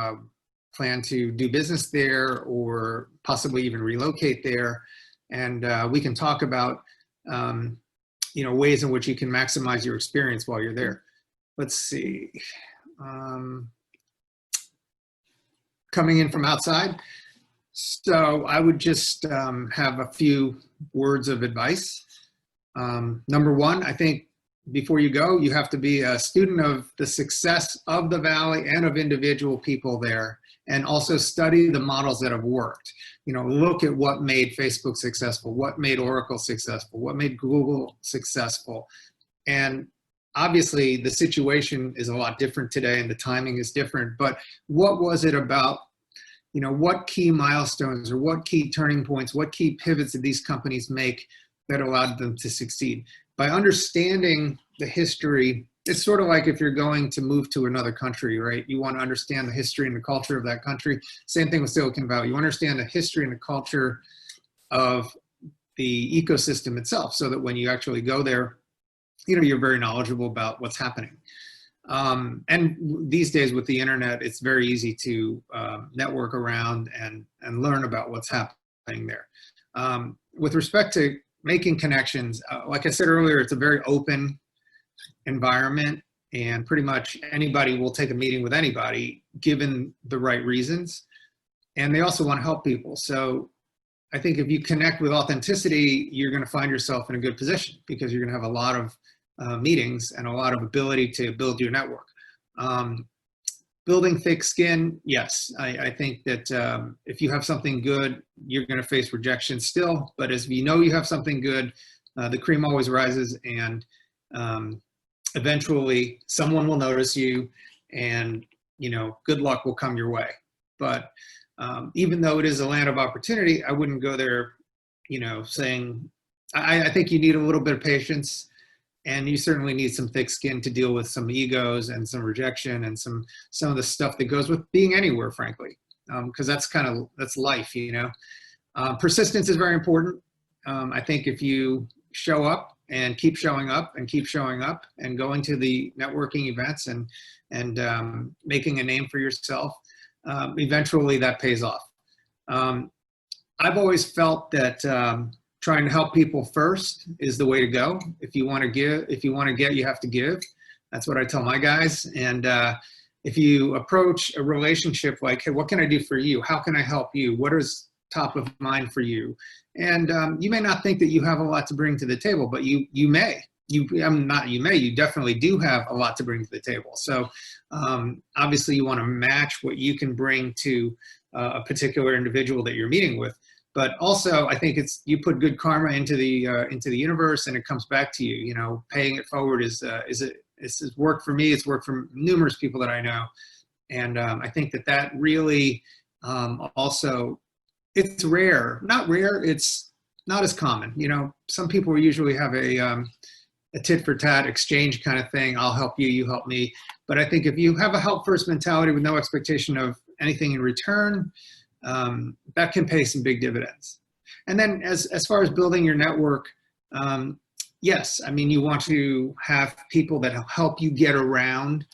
plan to do business there or possibly even relocate there. And we can talk about you know, ways in which you can maximize your experience while you're there. Let's see. Coming in from outside. So I would just have a few words of advice. Number one, I think before you go, you have to be a student of the success of the Valley and of individual people there, and also study the models that have worked. You know, look at what made Facebook successful, what made Oracle successful, what made Google successful. And obviously the situation is a lot different today and the timing is different, but what was it about, you know, what key milestones or what key turning points, what key pivots did these companies make that allowed them to succeed? By understanding the history, it's sort of like if you're going to move to another country, right? You want to understand the history and the culture of that country. Same thing with Silicon Valley. You understand the history and the culture of the ecosystem itself, so that when you actually go there, you know, you're very knowledgeable about what's happening. And these days with the internet, it's very easy to network around and learn about what's happening there. With respect to making connections, like I said earlier, it's a very open environment, and pretty much anybody will take a meeting with anybody given the right reasons. And they also want to help people. So I think if you connect with authenticity, you're going to find yourself in a good position, because you're going to have a lot of meetings and a lot of ability to build your network. Building thick skin, yes. I think that if you have something good, you're going to face rejection still. But as you know you have something good, the cream always rises, and eventually someone will notice you, and you know, good luck will come your way. But even though it is a land of opportunity, I wouldn't go there, you know, saying, I think you need a little bit of patience. And you certainly need some thick skin to deal with some egos and some rejection and some of the stuff that goes with being anywhere, frankly, because that's life, you know. Persistence is very important. I think if you show up and keep showing up and keep showing up and going to the networking events and making a name for yourself, eventually that pays off. I've always felt that trying to help people first is the way to go. If you want to give, if you want to get, you have to give. That's what I tell my guys. And if you approach a relationship like, hey, what can I do for you? How can I help you? What is top of mind for you? And you may not think that you have a lot to bring to the table, but you may. You definitely do have a lot to bring to the table. So obviously you want to match what you can bring to a particular individual that you're meeting with. But also, I think it's, you put good karma into the universe, and it comes back to you. You know, paying it forward is worked for me. It's worked for numerous people that I know, and I think that really also, it's rare. Not rare. It's not as common. You know, some people usually have a tit for tat exchange kind of thing. I'll help you, you help me. But I think if you have a help first mentality with no expectation of anything in return, that can pay some big dividends. And then as far as building your network, yes, I mean, you want to have people that help you get around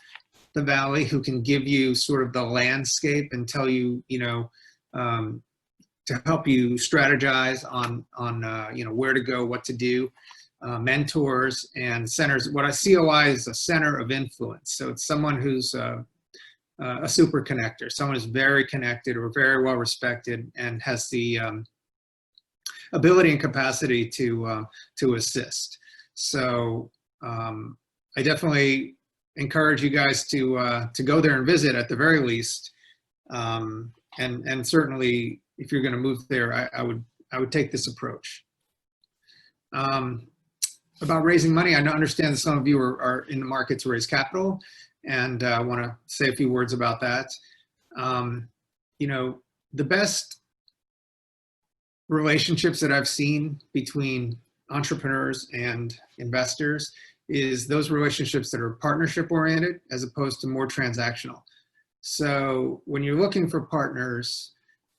the valley, who can give you sort of the landscape and tell you, you know, to help you strategize on you know, where to go, what to do. Mentors and centers. What I COI is a center of influence. So it's someone who's a super connector, someone who's very connected or very well respected and has the ability and capacity to assist. So I definitely encourage you guys to go there and visit at the very least. And certainly if you're going to move there, I would take this approach. About raising money, I understand that some of you are in the market to raise capital, and I want to say a few words about that. You know, the best relationships that I've seen between entrepreneurs and investors is those relationships that are partnership oriented as opposed to more transactional. So when you're looking for partners,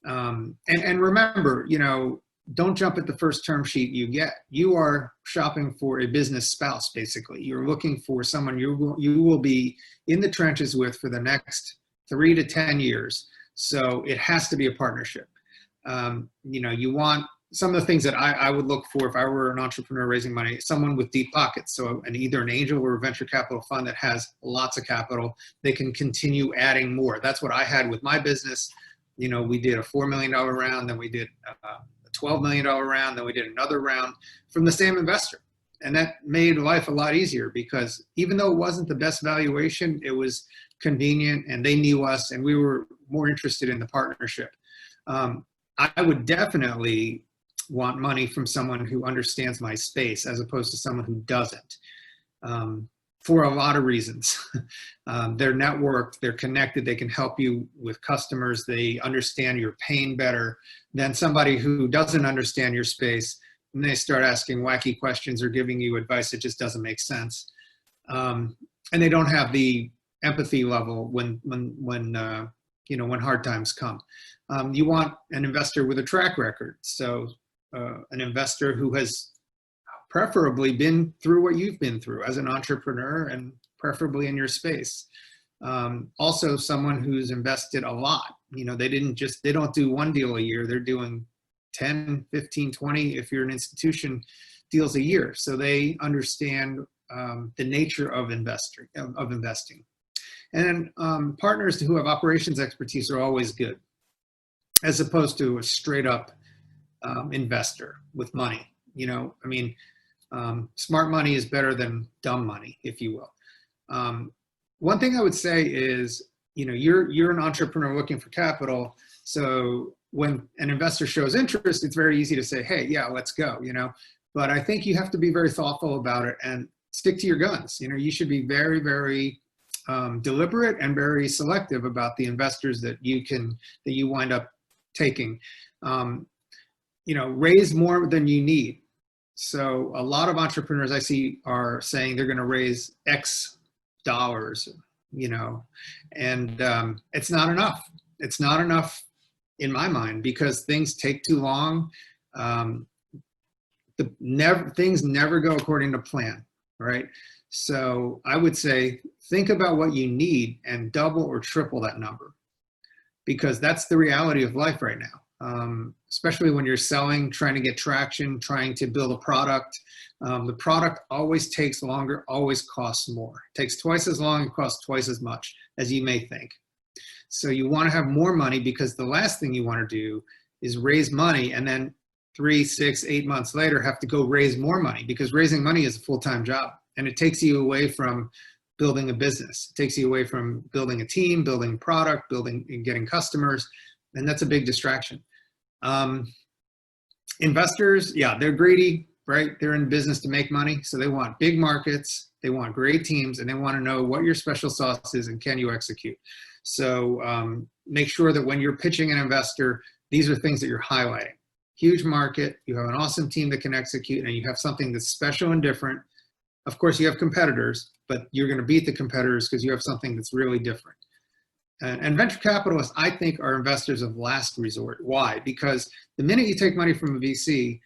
and remember, you know, don't jump at the first term sheet you get. You are shopping for a business spouse, basically. You're looking for someone you will be in the trenches with for the next 3 to 10 years. So it has to be a partnership. You know, you want some of the things that I would look for if I were an entrepreneur raising money, someone with deep pockets. So either an angel or a venture capital fund that has lots of capital, they can continue adding more. That's what I had with my business. You know, we did a $4 million round, then we did a $12 million round, then we did another round from the same investor. And that made life a lot easier because even though it wasn't the best valuation, it was convenient and they knew us and we were more interested in the partnership. I would definitely want money from someone who understands my space as opposed to someone who doesn't, for a lot of reasons. They're networked, they're connected, they can help you with customers, they understand your pain better than somebody who doesn't understand your space and they start asking wacky questions or giving you advice that just doesn't make sense. And they don't have the empathy level when you know, when hard times come. You want an investor with a track record. So an investor who has preferably been through what you've been through as an entrepreneur and preferably in your space. Also someone who's invested a lot. You know, they don't do one deal a year, they're doing 10, 15, 20, if you're an institution, deals a year. So they understand the nature of investing. And then partners who have operations expertise are always good, as opposed to a straight up investor with money. You know, I mean, smart money is better than dumb money, if you will. One thing I would say is, you know, you're an entrepreneur looking for capital. So when an investor shows interest, it's very easy to say, hey, yeah, let's go, you know, but I think you have to be very thoughtful about it and stick to your guns. You know, you should be very, very deliberate and very selective about the investors that you wind up taking. You know, raise more than you need. So a lot of entrepreneurs I see are saying they're going to raise X dollars, you know, and it's not enough. It's not enough in my mind because things take too long. things never go according to plan, right? So I would say, think about what you need and double or triple that number, because that's the reality of life right now. Especially when you're selling, trying to get traction, trying to build a product. The product always takes longer, always costs more. It takes twice as long and costs twice as much as you may think. So you want to have more money, because the last thing you want to do is raise money and then 3, 6, 8 months later have to go raise more money, because raising money is a full-time job and it takes you away from building a business. It takes you away from building a team, building a product, building and getting customers, and that's a big distraction. Investors, yeah, they're greedy, right? They're in business to make money, so they want big markets, they want great teams, and they want to know what your special sauce is and can you execute. So make sure that when you're pitching an investor, these are things that you're highlighting. Huge market, you have an awesome team that can execute, and you have something that's special and different. Of course, you have competitors, but you're going to beat the competitors because you have something that's really different. And venture capitalists, I think, are investors of last resort. Why? Because the minute you take money from a VC,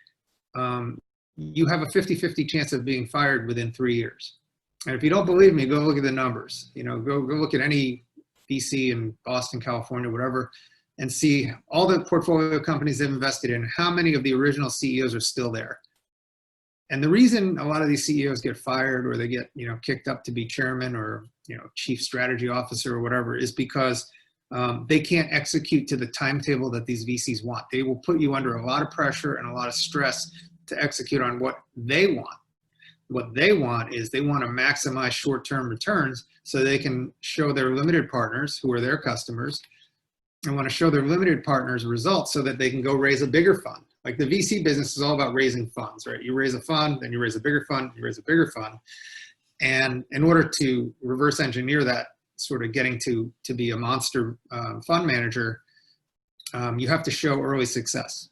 you have a 50-50 chance of being fired within 3 years. And if you don't believe me, go look at the numbers. You know, go look at any VC in Boston, California, whatever, and see all the portfolio companies they've invested in, how many of the original CEOs are still there. And the reason a lot of these CEOs get fired, or they get, you know, kicked up to be chairman or, you know, chief strategy officer or whatever, is because they can't execute to the timetable that these VCs want. They will put you under a lot of pressure and a lot of stress to execute on what they want. What they want is they want to maximize short-term returns so they can show their limited partners, who are their customers, and want to show their limited partners results so that they can go raise a bigger fund. Like the VC business is all about raising funds, right? You raise a fund, then you raise a bigger fund, you raise a bigger fund. And in order to reverse engineer that, sort of getting to be a monster fund manager, you have to show early success.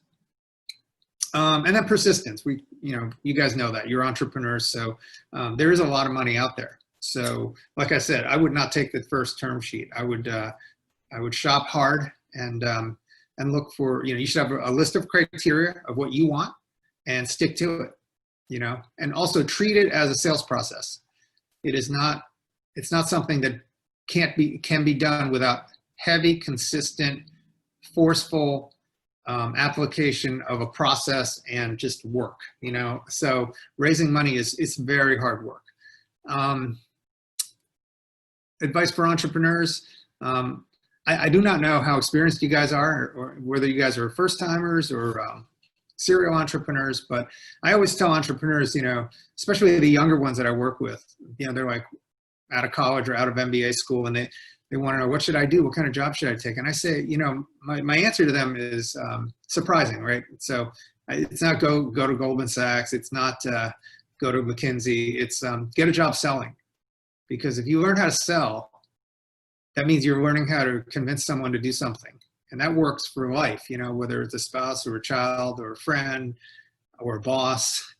And then persistence. You guys know that, you're entrepreneurs, so there is a lot of money out there. So like I said, I would not take the first term sheet. I would shop hard and look for, you should have a list of criteria of what you want and stick to it, and also treat it as a sales process. It's not something that can be done without heavy, consistent, forceful application of a process and just work, so raising money is very hard work. Advice for entrepreneurs. I do not know how experienced you guys are, or whether you guys are first timers or serial entrepreneurs, but I always tell entrepreneurs, especially the younger ones that I work with, they're like out of college or out of MBA school, and they want to know, what should I do? What kind of job should I take? And I say, my answer to them is surprising, right? So it's not go to Goldman Sachs. It's not go to McKinsey. It's get a job selling. Because if you learn how to sell, that means you're learning how to convince someone to do something. And that works for life, whether it's a spouse or a child or a friend or a boss.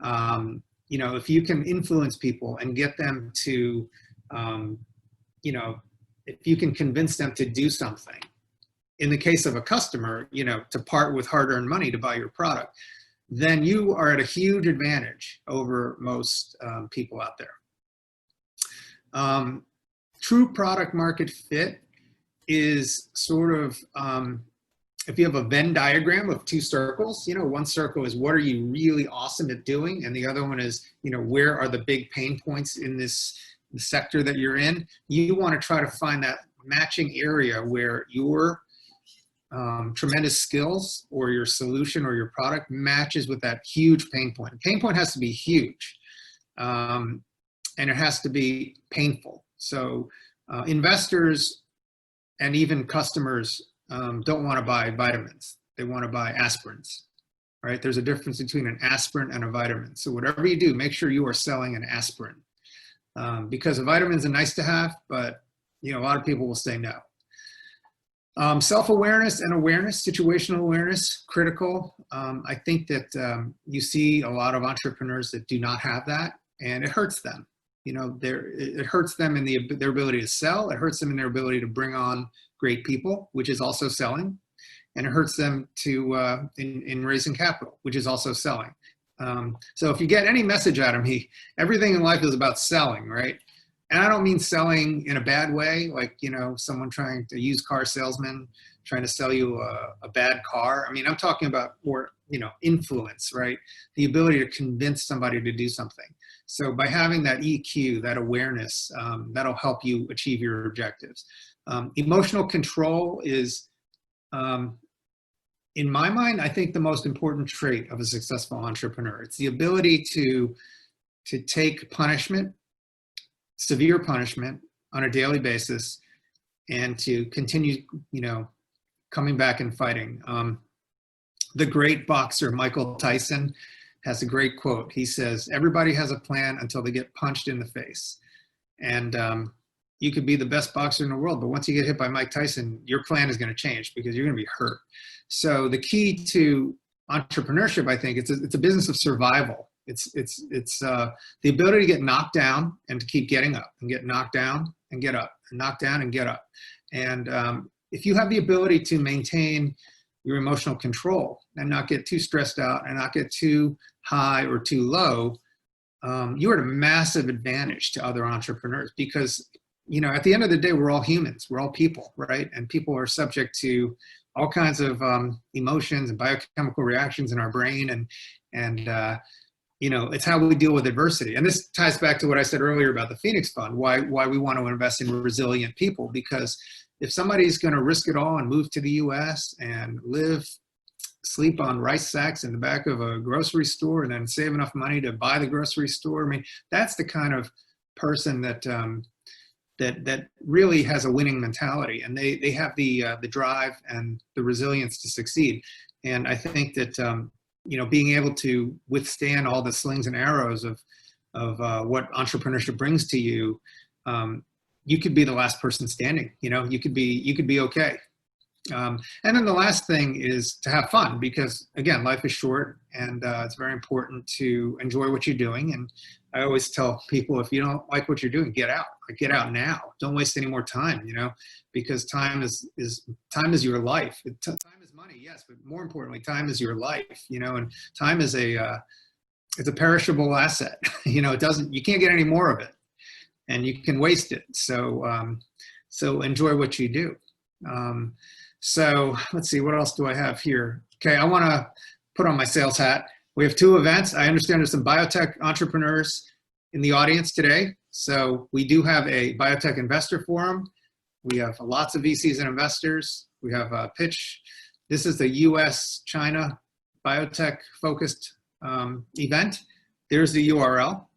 If you can influence people and get them to, if you can convince them to do something, in the case of a customer, to part with hard-earned money to buy your product, then you are at a huge advantage over most people out there. True product market fit is sort of, if you have a Venn diagram of two circles, one circle is what are you really awesome at doing? And the other one is, where are the big pain points in this sector that you're in? You want to try to find that matching area where your tremendous skills or your solution or your product matches with that huge pain point. Pain point has to be huge, and it has to be painful. So investors and even customers don't want to buy vitamins. They want to buy aspirins, right? There's a difference between an aspirin and a vitamin. So whatever you do, make sure you are selling an aspirin, because a vitamin's a nice to have, but a lot of people will say no. Self-awareness and awareness, situational awareness, critical. I think that you see a lot of entrepreneurs that do not have that, and it hurts them. It hurts them in their ability to sell. It hurts them in their ability to bring on great people, which is also selling. And it hurts them to in raising capital, which is also selling. So if you get any message out of me, everything in life is about selling, right? And I don't mean selling in a bad way, like, you know, someone trying to use car salesman, trying to sell you a bad car. I mean, I'm talking about more, you know, influence, right? The ability to convince somebody to do something. So by having that EQ, that awareness, that'll help you achieve your objectives. Emotional control is, in my mind, I think the most important trait of a successful entrepreneur. It's the ability to take punishment, severe punishment on a daily basis, and to continue, you know, coming back and fighting. The great boxer Michael Tyson has a great quote. He says, "Everybody has a plan until they get punched in the face." And you could be the best boxer in the world, but once you get hit by Mike Tyson, your plan is going to change because you're going to be hurt. So the key to entrepreneurship, I think, it's a business of survival. It's the ability to get knocked down and to keep getting up, and get knocked down and get up, and knocked down and get up. And if you have the ability to maintain your emotional control and not get too stressed out and not get too high or too low, you're at a massive advantage to other entrepreneurs, because, you know, at the end of the day, we're all humans, we're all people, right? And people are subject to all kinds of emotions and biochemical reactions in our brain, and you know, it's how we deal with adversity. And this ties back to what I said earlier about the Phoenix Fund, why we want to invest in resilient people, because if somebody's going to risk it all and move to the US and sleep on rice sacks in the back of a grocery store and then save enough money to buy the grocery store, I mean, that's the kind of person that that really has a winning mentality, and they have the drive and the resilience to succeed. And I think that you know, being able to withstand all the slings and arrows of what entrepreneurship brings to you, you could be the last person standing. You know, you could be okay. And then the last thing is to have fun, because again, life is short, and it's very important to enjoy what you're doing. And I always tell people, if you don't like what you're doing, get out. Like, get out now. Don't waste any more time. You know, because time is your life. Time is money, yes, but more importantly, time is your life. You know, and time is it's a perishable asset. You know, you can't get any more of it, and you can waste it. So so enjoy what you do. So let's see, what else do I have here? Okay, I want to put on my sales hat. We have 2 events. I understand there's some biotech entrepreneurs in the audience today. So we do have a biotech investor forum. We have lots of VCs and investors. We have a pitch. This is the US-China biotech focused event. There's the URL.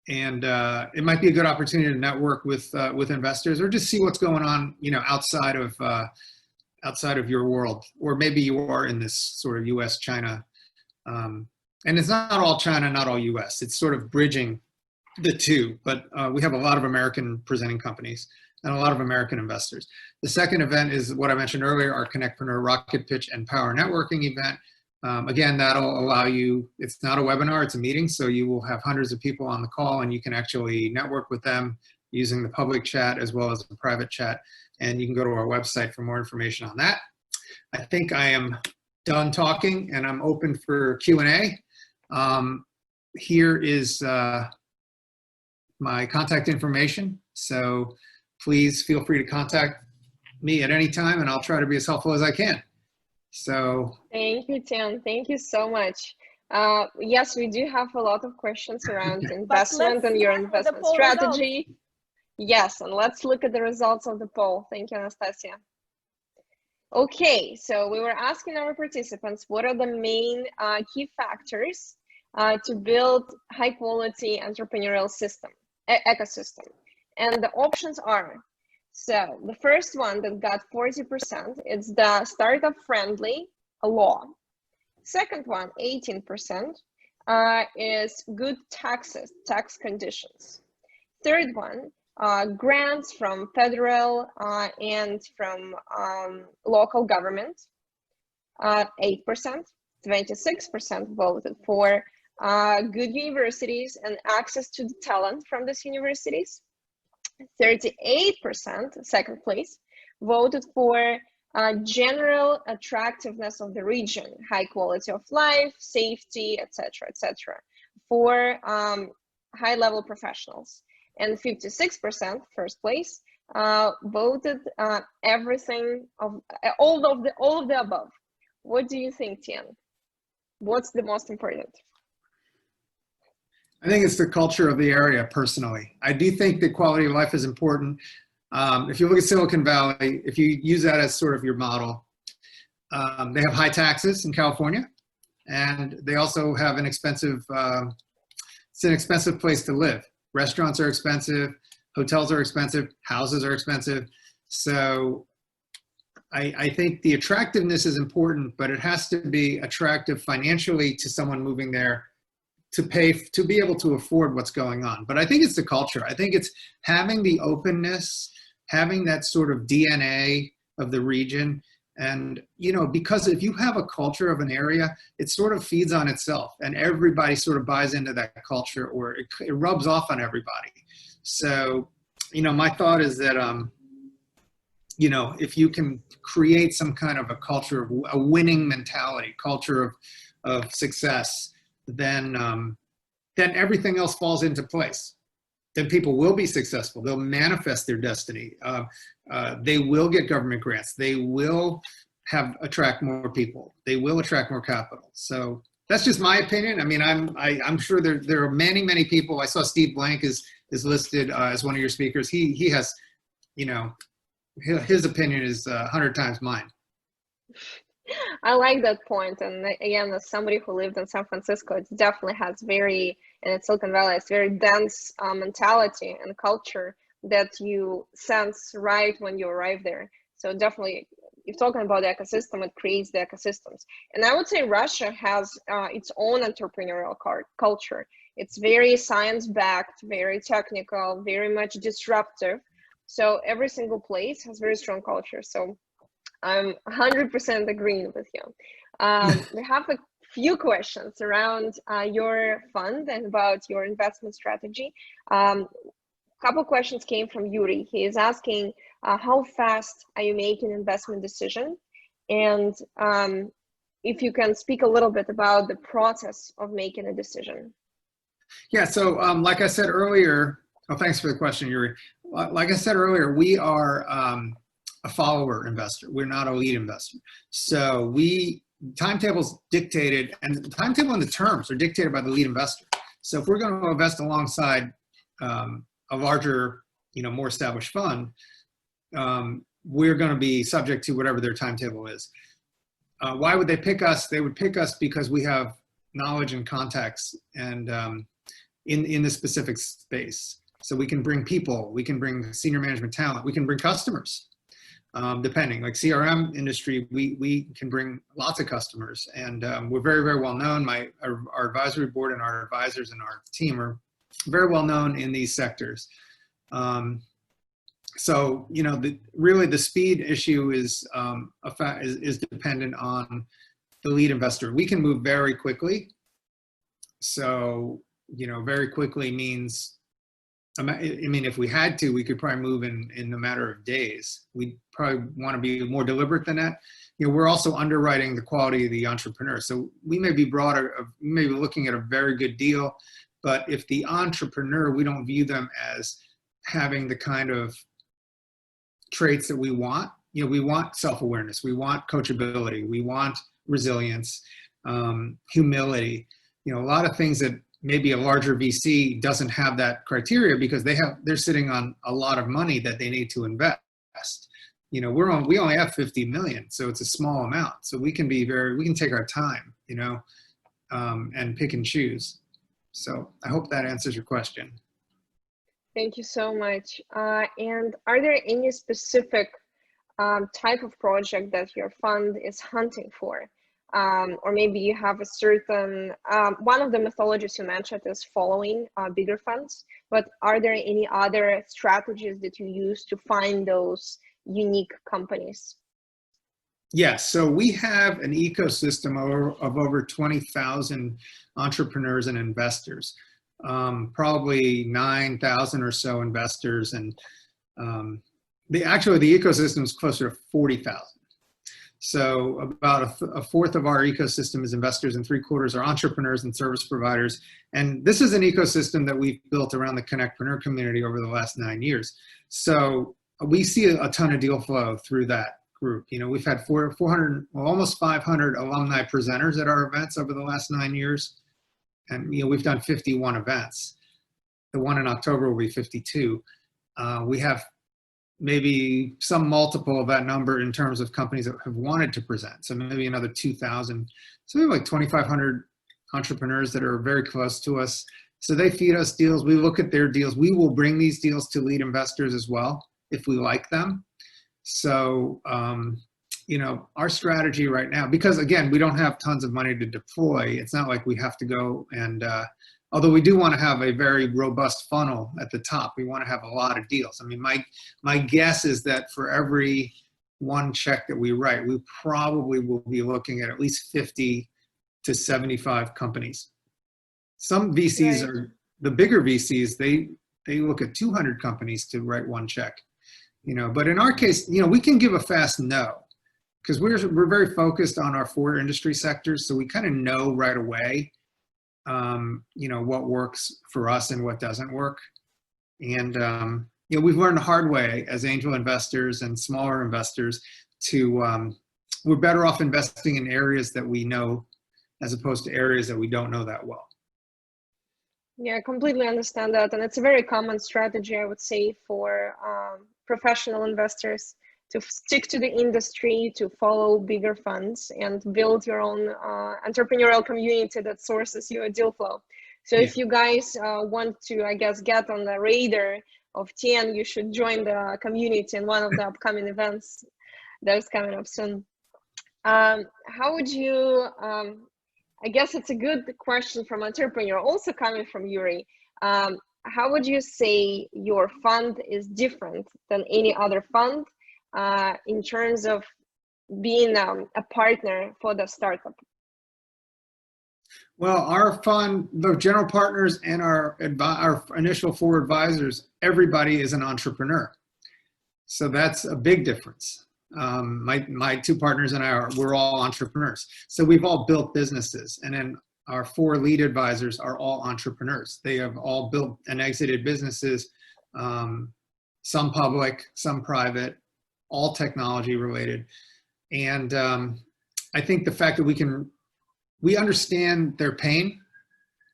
And it might be a good opportunity to network with investors, or just see what's going on, you know, outside of your world, or maybe you are in this sort of U.S.-China, and it's not all China, not all U.S. It's sort of bridging the two, but we have a lot of American presenting companies and a lot of American investors. The second event is what I mentioned earlier, our CONNECTpreneur Rocket Pitch and Power Networking event. Again, that'll allow you, it's not a webinar, it's a meeting, so you will have hundreds of people on the call, and you can actually network with them using the public chat as well as the private chat, and you can go to our website for more information on that. I think I am done talking, and I'm open for Q&A. Here is my contact information, so please feel free to contact me at any time, and I'll try to be as helpful as I can. So thank you, Tien. Thank you so much. Yes, we do have a lot of questions around investment and your investment strategy. Yes, and let's look at the results of the poll. Thank you, Anastasia. Okay, so we were asking our participants, what are the main key factors to build high quality entrepreneurial ecosystem? And the options are, so the first one that got 40%, it's the startup friendly law. Second one, 18%, is good tax conditions. Third one, grants from federal and from local government. 8%, 26% voted for good universities and access to the talent from these universities. 38%, second place, voted for general attractiveness of the region, high quality of life, safety, etc., for high-level professionals. And 56%, first place, voted everything of all of the above. What do you think, Tien? What's the most important? I think it's the culture of the area, personally. I do think that quality of life is important. If you look at Silicon Valley, if you use that as sort of your model, they have high taxes in California, and they also have an expensive, it's an expensive place to live. Restaurants are expensive, hotels are expensive, houses are expensive. So I think the attractiveness is important, but it has to be attractive financially to someone moving there to be able to afford what's going on. But I think it's the culture. I think it's having the openness, having that sort of DNA of the region. And, you know, because if you have a culture of an area, it sort of feeds on itself and everybody sort of buys into that culture, or it rubs off on everybody. So, you know, my thought is that, you know, if you can create some kind of a culture of a winning mentality, culture of success, then everything else falls into place. Then people will be successful. They'll manifest their destiny. They will get government grants. They will attract more people. They will attract more capital. So that's just my opinion. I mean, I'm sure there are many people. I saw Steve Blank is listed as one of your speakers. He has, you know, his opinion is 100 times mine. I like that point. And again, as somebody who lived in San Francisco, it definitely has and Silicon Valley, it's very dense mentality and culture that you sense right when you arrive there. So definitely, if talking about the ecosystem, it creates the ecosystems. And I would say Russia has its own entrepreneurial culture. It's very science-backed, very technical, very much disruptive. So every single place has very strong culture. So I'm 100% agreeing with you. We have a few questions around your fund and about your investment strategy. Couple questions came from Yuri. He is asking, how fast are you making investment decision? And if you can speak a little bit about the process of making a decision. Yeah, so like I said earlier, thanks for the question, Yuri. Like I said earlier, we are a follower investor. We're not a lead investor. So timetables dictated, and the timetable and the terms are dictated by the lead investor. So if we're going to invest alongside a larger, you know, more established fund, we're going to be subject to whatever their timetable is. Why would they pick us? They would pick us because we have knowledge and contacts and in the specific space. So we can bring people, we can bring senior management talent, we can bring customers. Depending, like CRM industry, we can bring lots of customers, and we're very well known. Our advisory board and our advisors and our team are very well known in these sectors. So you know, really the speed issue is dependent on the lead investor. We can move very quickly. So you know, very quickly means, I mean, if we had to, we could probably move in a matter of days. We probably want to be more deliberate than that. You know, we're also underwriting the quality of the entrepreneur. So we may be looking at a very good deal, but if the entrepreneur, we don't view them as having the kind of traits that we want. You know, we want self-awareness, we want coachability, we want resilience, humility. You know, a lot of things that maybe a larger VC doesn't have that criteria because they're sitting on a lot of money that they need to invest. You know, we only have 50 million, so it's a small amount. So we can take our time, you know, and pick and choose. So I hope that answers your question. Thank you so much. And are there any specific type of project that your fund is hunting for? Or maybe you have a certain, one of the methodologies you mentioned is following bigger funds, but are there any other strategies that you use to find those unique companies? Yes, so we have an ecosystem of over 20,000 entrepreneurs and investors, probably 9,000 or so investors, and the ecosystem is closer to 40,000. So about a fourth of our ecosystem is investors and 3/4 are entrepreneurs and service providers. And this is an ecosystem that we've built around the CONNECTpreneur community over the last 9 years. So we see a ton of deal flow through that group. You know, we've had 400, well, almost 500 alumni presenters at our events over the last 9 years. And, you know, we've done 51 events. The one in October will be 52. We have maybe some multiple of that number in terms of companies that have wanted to present. So maybe another 2,000. So we have like 2,500 entrepreneurs that are very close to us. So they feed us deals. We look at their deals. We will bring these deals to lead investors as well if we like them. So, you know, our strategy right now, because again, we don't have tons of money to deploy. It's not like we have to go and, although we do want to have a very robust funnel at the top, we want to have a lot of deals. I mean, my guess is that for every one check that we write, we probably will be looking at least 50 to 75 companies. Some VCs are, the bigger VCs, they look at 200 companies to write one check, you know, but in our case, you know, we can give a fast no because we're very focused on our 4 industry sectors. So we kind of know right away, you know, what works for us and what doesn't work. And, you know, we've learned the hard way as angel investors and smaller investors to, we're better off investing in areas that we know as opposed to areas that we don't know that well. Yeah, I completely understand that. And it's a very common strategy, I would say, for professional investors to stick to the industry, to follow bigger funds and build your own entrepreneurial community that sources your deal flow. So if you guys want to, I guess, get on the radar of Tien, you should join the community in one of the upcoming events that's coming up soon. How would you, I guess it's a good question from Entrepreneur, also coming from Yuri. How would you say your fund is different than any other fund in terms of being a partner for the startup? Well, our fund, the general partners and our initial 4 advisors, everybody is an entrepreneur. So that's a big difference. My 2 partners and I we're all entrepreneurs. So we've all built businesses, and then our 4 lead advisors are all entrepreneurs. They have all built and exited businesses, some public, some private, all technology related. And I think the fact that we understand their pain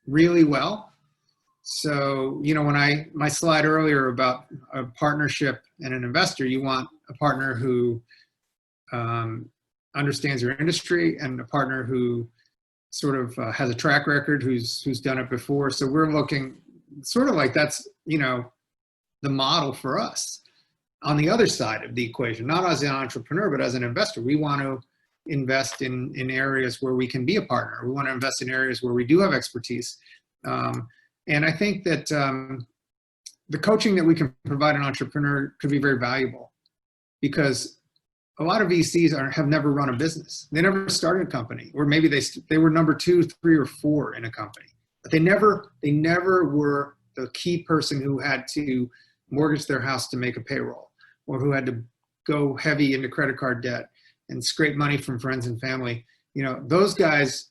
really well. So, you know, when my slide earlier about a partnership and an investor, you want a partner who understands your industry and a partner who sort of has a track record, who's done it before. So we're looking sort of like that's, you know, the model for us. On the other side of the equation, not as an entrepreneur, but as an investor, we want to invest in areas where we can be a partner. We want to invest in areas where we do have expertise. And I think that the coaching that we can provide an entrepreneur could be very valuable, because a lot of VCs have never run a business. They never started a company, or maybe they were number 2, 3, or 4 in a company, but they never were the key person who had to mortgage their house to make a payroll, or who had to go heavy into credit card debt and scrape money from friends and family. You know, those guys,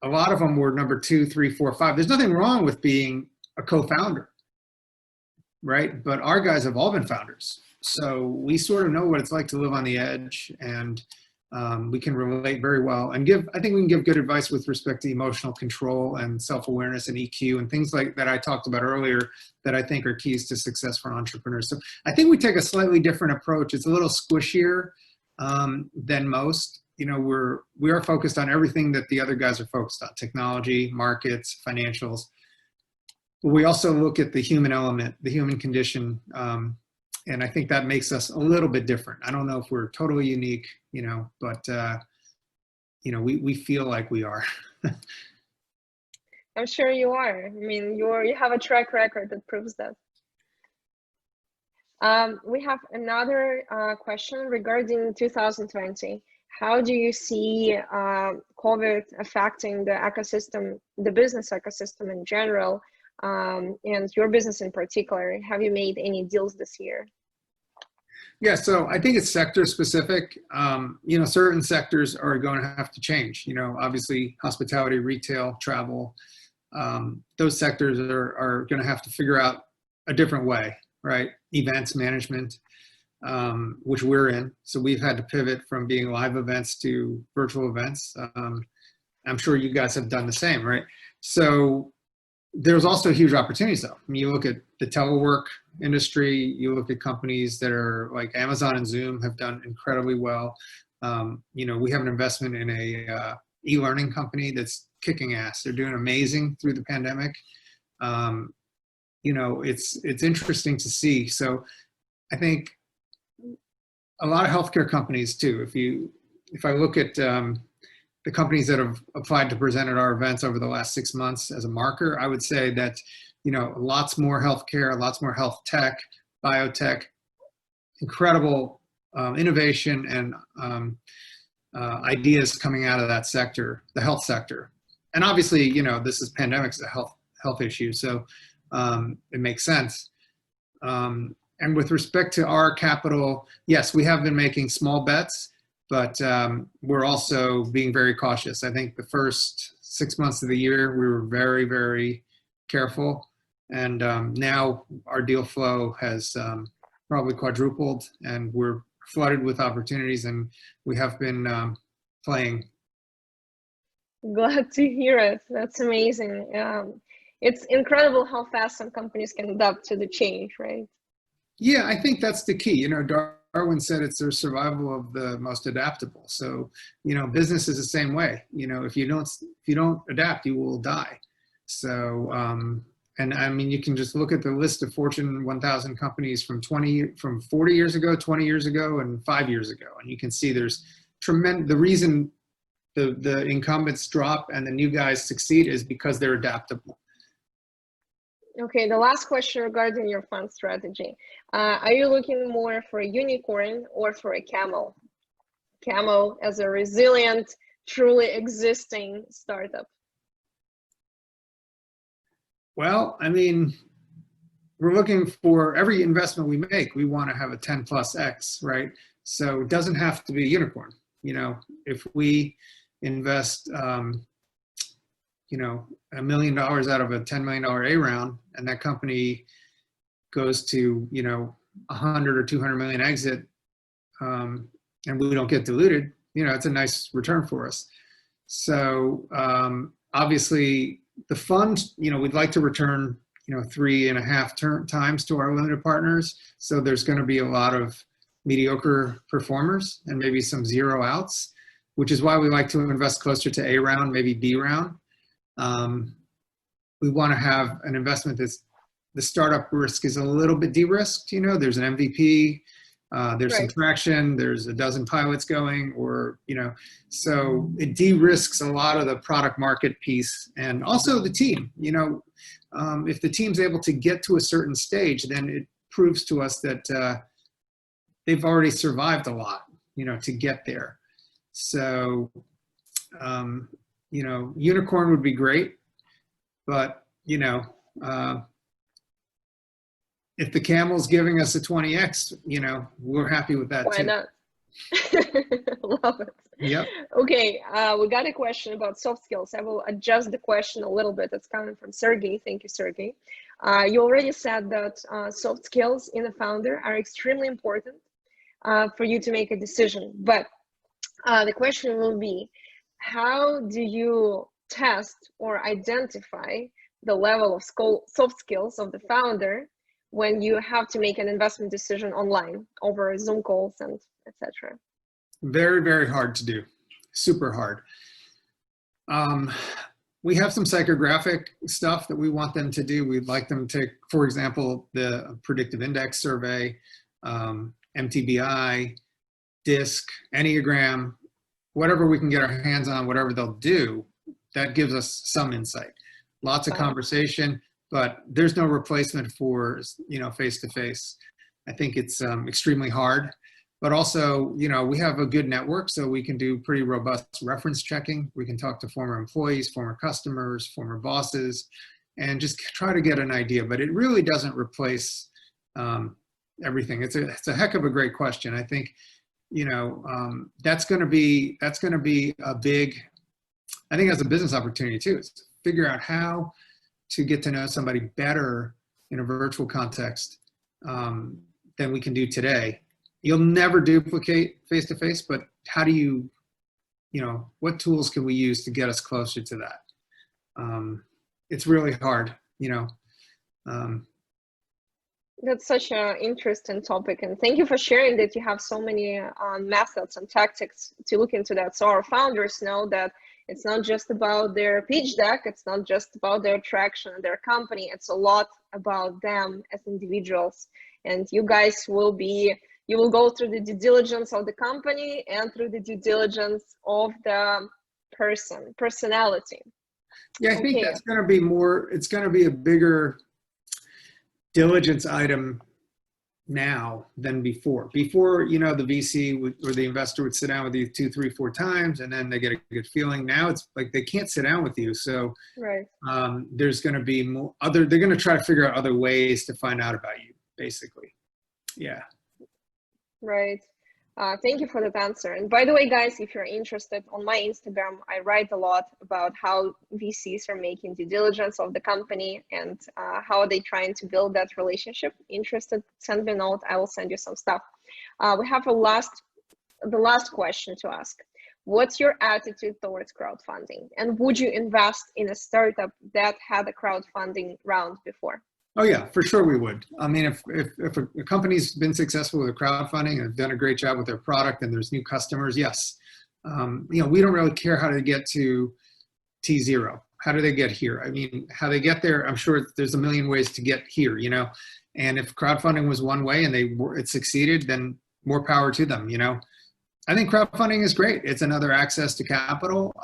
a lot of them were number 2, 3, 4, 5. There's nothing wrong with being a co-founder, right? But our guys have all been founders. So we sort of know what it's like to live on the edge, and we can relate very well and I think we can give good advice with respect to emotional control and self-awareness and EQ and things like that I talked about earlier that I think are keys to success for entrepreneurs. So I think we take a slightly different approach. It's a little squishier than most. You know, we are focused on everything that the other guys are focused on: technology, markets, financials. But we also look at the human element, the human condition, and I think that makes us a little bit different. I don't know if we're totally unique, you know, but you know, we feel like we are. I'm sure you are. I mean, you have a track record that proves that. We have another question regarding 2020. How do you see COVID affecting the ecosystem, the business ecosystem in general, and your business in particular? Have you made any deals this year? Yeah, so I think it's sector specific. You know, certain sectors are going to have to change. You know, obviously hospitality, retail, travel, those sectors are going to have to figure out a different way, right? Events management, which we're in. So we've had to pivot from being live events to virtual events. I'm sure you guys have done the same, right? So there's also huge opportunities though. I mean, you look at the telework industry, you look at companies that are like Amazon and Zoom have done incredibly well. You know, we have an investment in a e-learning company that's kicking ass. They're doing amazing through the pandemic. You know, it's interesting to see. So I think a lot of healthcare companies too, if I look at the companies that have applied to present at our events over the last 6 months as a marker, I would say that, you know, lots more healthcare, lots more health tech, biotech, incredible innovation and ideas coming out of that sector, the health sector. And obviously, you know, this is pandemic, it's a health issue, so it makes sense. And with respect to our capital, yes, we have been making small bets, but we're also being very cautious. I think the first 6 months of the year, we were very, very careful. And now our deal flow has probably quadrupled and we're flooded with opportunities and we have been playing. Glad to hear it. That's amazing. It's incredible how fast some companies can adapt to the change, right? Yeah, I think that's the key. You know, Darwin said it's the survival of the most adaptable. So, you know, business is the same way. You know, if you don't adapt, you will die. So, and I mean, you can just look at the list of Fortune 1000 companies from 40 years ago, 20 years ago, and 5 years ago, and you can see there's tremendous. The reason the incumbents drop and the new guys succeed is because they're adaptable. Okay, the last question regarding your fund strategy. Are you looking more for a unicorn or for a camel? Camel as a resilient, truly existing startup. Well, I mean, we're looking for every investment we make, we want to have a 10+X, right? So it doesn't have to be a unicorn. You know, if we invest, you know, $1 million out of a $10 million A round, and that company goes to, you know, 100 or 200 million exit, and we don't get diluted, you know, it's a nice return for us. So obviously the fund, you know, we'd like to return, you know, 3.5 times to our limited partners. So there's going to be a lot of mediocre performers and maybe some zero outs, which is why we like to invest closer to A round, maybe B round. We want to have an investment that's the startup risk is a little bit de-risked. You know, there's an MVP, there's some traction, there's a dozen pilots going, or, you know, so it de-risks a lot of the product market piece and also the team. You know, if the team's able to get to a certain stage, then it proves to us that they've already survived a lot, you know, to get there. So, you know, unicorn would be great, but, you know, if the camel's giving us a 20X, you know, we're happy with that. Why not? Love it. Yep. Okay, we got a question about soft skills. I will adjust the question a little bit. It's coming from Sergey. Thank you, Sergey. You already said that soft skills in a founder are extremely important for you to make a decision. But the question will be, how do you test or identify the level of soft skills of the founder when you have to make an investment decision online over Zoom calls and etc.? Very, very hard to do. Super hard. We have some psychographic stuff that we want them to do. We'd like them to, for example, the predictive index survey, MTBI, DISC, Enneagram, whatever we can get our hands on, whatever they'll do, that gives us some insight. Lots of conversation, but there's no replacement for, you know, face-to-face. I think it's extremely hard, but also, you know, we have a good network, so we can do pretty robust reference checking. We can talk to former employees, former customers, former bosses, and just try to get an idea, but it really doesn't replace, everything? It's a heck of a great question. I think, you know, that's going to be a big, I think that's a business opportunity too, is to figure out how to get to know somebody better in a virtual context than we can do today. You'll never duplicate face-to-face, but how do you know, what tools can we use to get us closer to that? It's really hard, you know. That's such an interesting topic, and thank you for sharing that you have so many methods and tactics to look into that, so our founders know that it's not just about their pitch deck, it's not just about their traction and their company, it's a lot about them as individuals. And you guys will go through the due diligence of the company and through the due diligence of the personality. Yeah, I think that's going to be it's going to be a bigger diligence item now than before. Before, you know, the VC or the investor would sit down with you 2, 3, 4 times, and then they get a good feeling. Now it's like they can't sit down with you. So right. There's going to be they're going to try to figure out other ways to find out about you, basically. Yeah. Right. Thank you for that answer. And by the way, guys, if you're interested, on my Instagram, I write a lot about how VCs are making due diligence of the company and how are they trying to build that relationship. Interested, send me a note. I will send you some stuff. We have the last question to ask. What's your attitude towards crowdfunding? And would you invest in a startup that had a crowdfunding round before? Oh yeah, for sure we would. I mean, if a company's been successful with crowdfunding and have done a great job with their product and there's new customers, yes. You know, we don't really care how they get to T0. How do they get here? I mean, how they get there, I'm sure there's a million ways to get here, you know. And if crowdfunding was one way and it succeeded, then more power to them, you know. I think crowdfunding is great. It's another access to capital.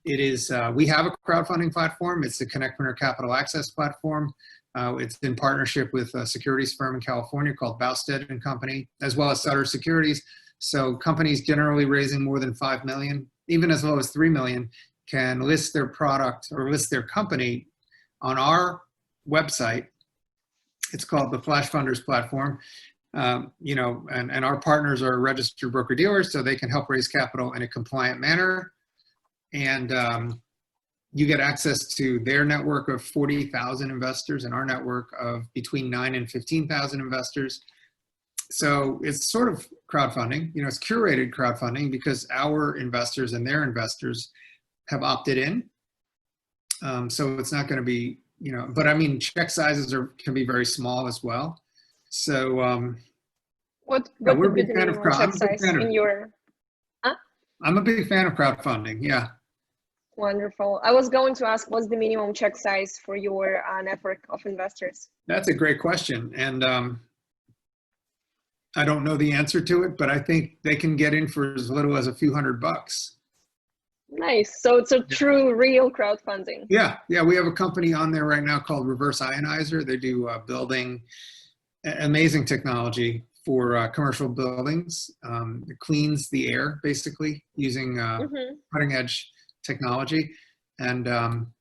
It is, we have a crowdfunding platform. It's the CONNECTpreneur Capital Access Platform. It's in partnership with a securities firm in California called Bausted & Company, as well as Sutter Securities. So companies generally raising more than 5 million, even as low as 3 million, can list their product or list their company on our website. It's called the Flash Funders Platform. You know, and our partners are registered broker-dealers, so they can help raise capital in a compliant manner. And you get access to their network of 40,000 investors and our network of between 9 and 15,000 investors. So it's sort of crowdfunding, you know, it's curated crowdfunding because our investors and their investors have opted in. So it's not going to be, you know, but I mean, check sizes can be very small as well. So what we're would be the minimum check size in your? I'm a big fan of crowdfunding. Yeah. Wonderful. I was going to ask, what's the minimum check size for your network of investors? That's a great question. And I don't know the answer to it, but I think they can get in for as little as a few $100. Nice. So it's a true, real crowdfunding. Yeah. Yeah. We have a company on there right now called Reverse Ionizer. They do building, amazing technology for commercial buildings. It cleans the air basically using cutting edge technology. And,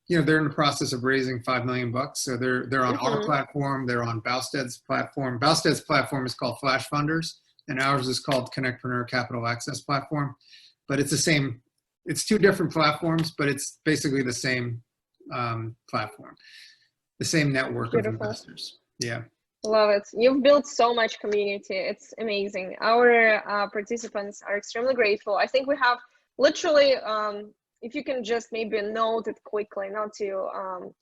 you know, they're in the process of raising $5 million. So they're on our platform. They're on Bausted's platform. Bausted's platform is called Flash Funders, and ours is called CONNECTpreneur Capital Access Platform. But it's the same. It's two different platforms, but it's basically the same platform, the same network of investors. Yeah. Love it. You've built so much community. It's amazing. Our participants are extremely grateful. I think we have literally, if you can just maybe note it quickly, not to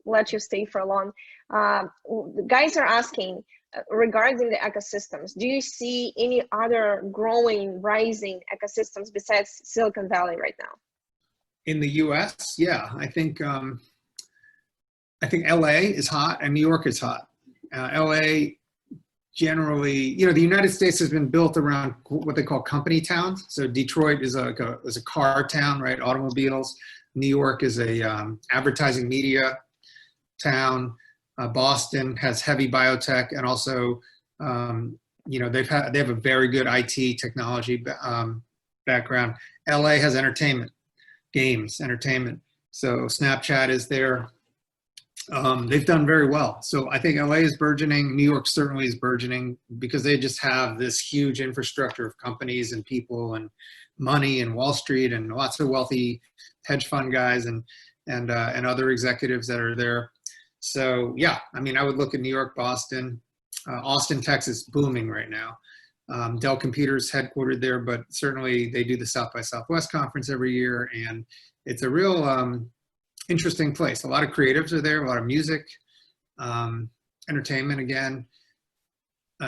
let you stay for long. The guys are asking regarding the ecosystems. Do you see any other growing, rising ecosystems besides Silicon Valley right now? In the U.S., yeah, I think LA is hot and New York is hot. LA generally, you know, the United States has been built around what they call company towns. So Detroit is a car town, right? Automobiles. New York is a advertising media town. Boston has heavy biotech, and also, you know, they have a very good IT technology background. LA has entertainment, games, entertainment. So Snapchat is there. they've done very well. So I think LA is burgeoning. New York certainly is burgeoning because they just have this huge infrastructure of companies and people and money and Wall Street and lots of wealthy hedge fund guys and other executives that are there. So yeah, I mean, I would look at New York, Boston, Austin, Texas, booming right now. Dell Computer's headquartered there, but certainly they do the South by Southwest conference every year, and it's a real interesting place. A lot of creatives are there, a lot of music, entertainment again.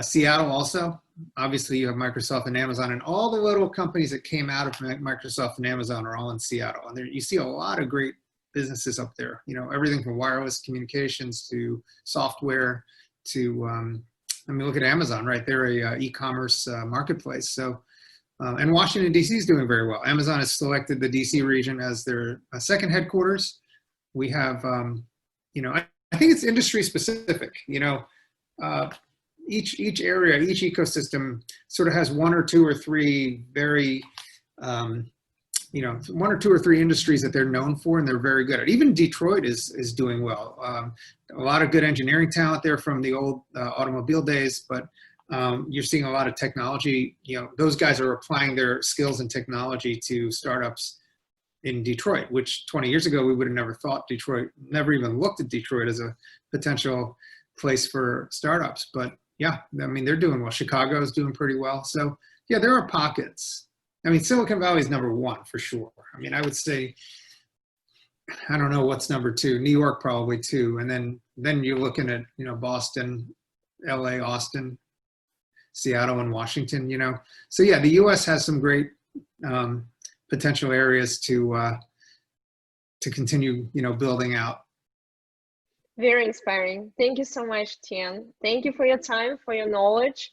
Seattle also, obviously you have Microsoft and Amazon, and all the little companies that came out of Microsoft and Amazon are all in Seattle. And there, you see a lot of great businesses up there, you know, everything from wireless communications to software to, I mean, look at Amazon, right? They're a e-commerce marketplace. So, and Washington, D.C. is doing very well. Amazon has selected the D.C. region as their second headquarters. We have, you know, I think it's industry specific, you know, each area, each ecosystem sort of has one or two or three very, you know, one or two or three industries that they're known for and they're very good at. Even Detroit is doing well. A lot of good engineering talent there from the old automobile days, but you're seeing a lot of technology. You know, those guys are applying their skills and technology to startups in Detroit, which 20 years ago we would have never thought Detroit, never even looked at Detroit as a potential place for startups. But yeah, I mean, they're doing well. Chicago is doing pretty well. So yeah, there are pockets. I mean, Silicon Valley is number one for sure. I mean, I would say, I don't know what's number two. New York probably two, and then you're looking at, you know, Boston, LA, Austin, Seattle, and Washington. You know, so yeah, the U.S. has some great potential areas to continue, you know, building out. Very inspiring. Thank you so much, Tien. Thank you for your time, for your knowledge,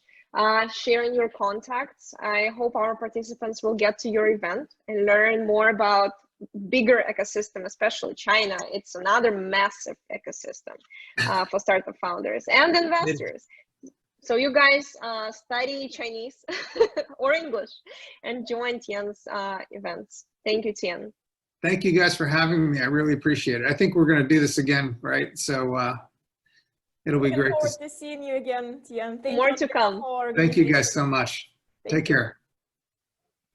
sharing your contacts. I hope our participants will get to your event and learn more about bigger ecosystem, especially China. It's another massive ecosystem for startup founders and investors. So you guys study Chinese or English and join Tien's events. Thank you, Tien. Thank you guys for having me. I really appreciate it. I think we're going to do this again, right? So it'll be great to seeing you again, Tien. Thank More you to come. Thank you guys so much. Take care.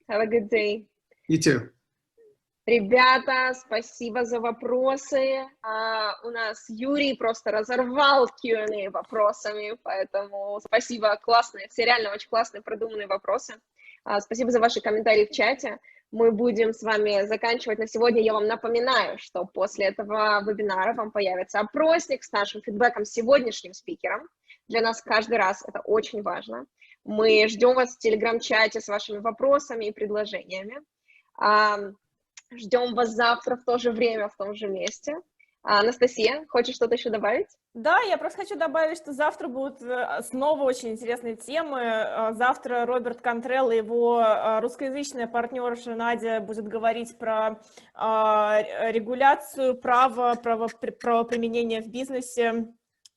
Have a good day. You too. Ребята, спасибо за вопросы. У нас Юрий просто разорвал Q&A вопросами, поэтому спасибо, классные, все реально очень классные, продуманные вопросы. Спасибо за ваши комментарии в чате. Мы будем с вами заканчивать на сегодня. Я вам напоминаю, что после этого вебинара вам появится опросник с нашим фидбэком с сегодняшним спикером. Для нас каждый раз это очень важно. Мы ждем вас в телеграм-чате с вашими вопросами и предложениями. Ждем вас завтра в то же время, в том же месте. Анастасия, хочешь что-то еще добавить? Да, я просто хочу добавить, что завтра будут снова очень интересные темы. Завтра Роберт Контрелл и его русскоязычная партнерша Надя будет говорить про регуляцию, правоприменение в бизнесе.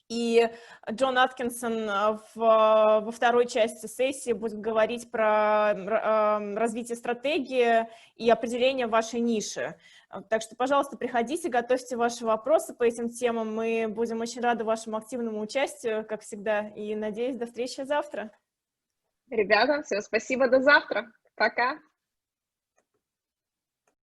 И Джон Аткинсон во второй части сессии будет говорить про развитие стратегии и определение вашей ниши. Так что, пожалуйста, приходите, готовьте ваши вопросы по этим темам. Мы будем очень рады вашему активному участию, как всегда. И надеюсь, до встречи завтра. Ребята, всем спасибо, до завтра. Пока.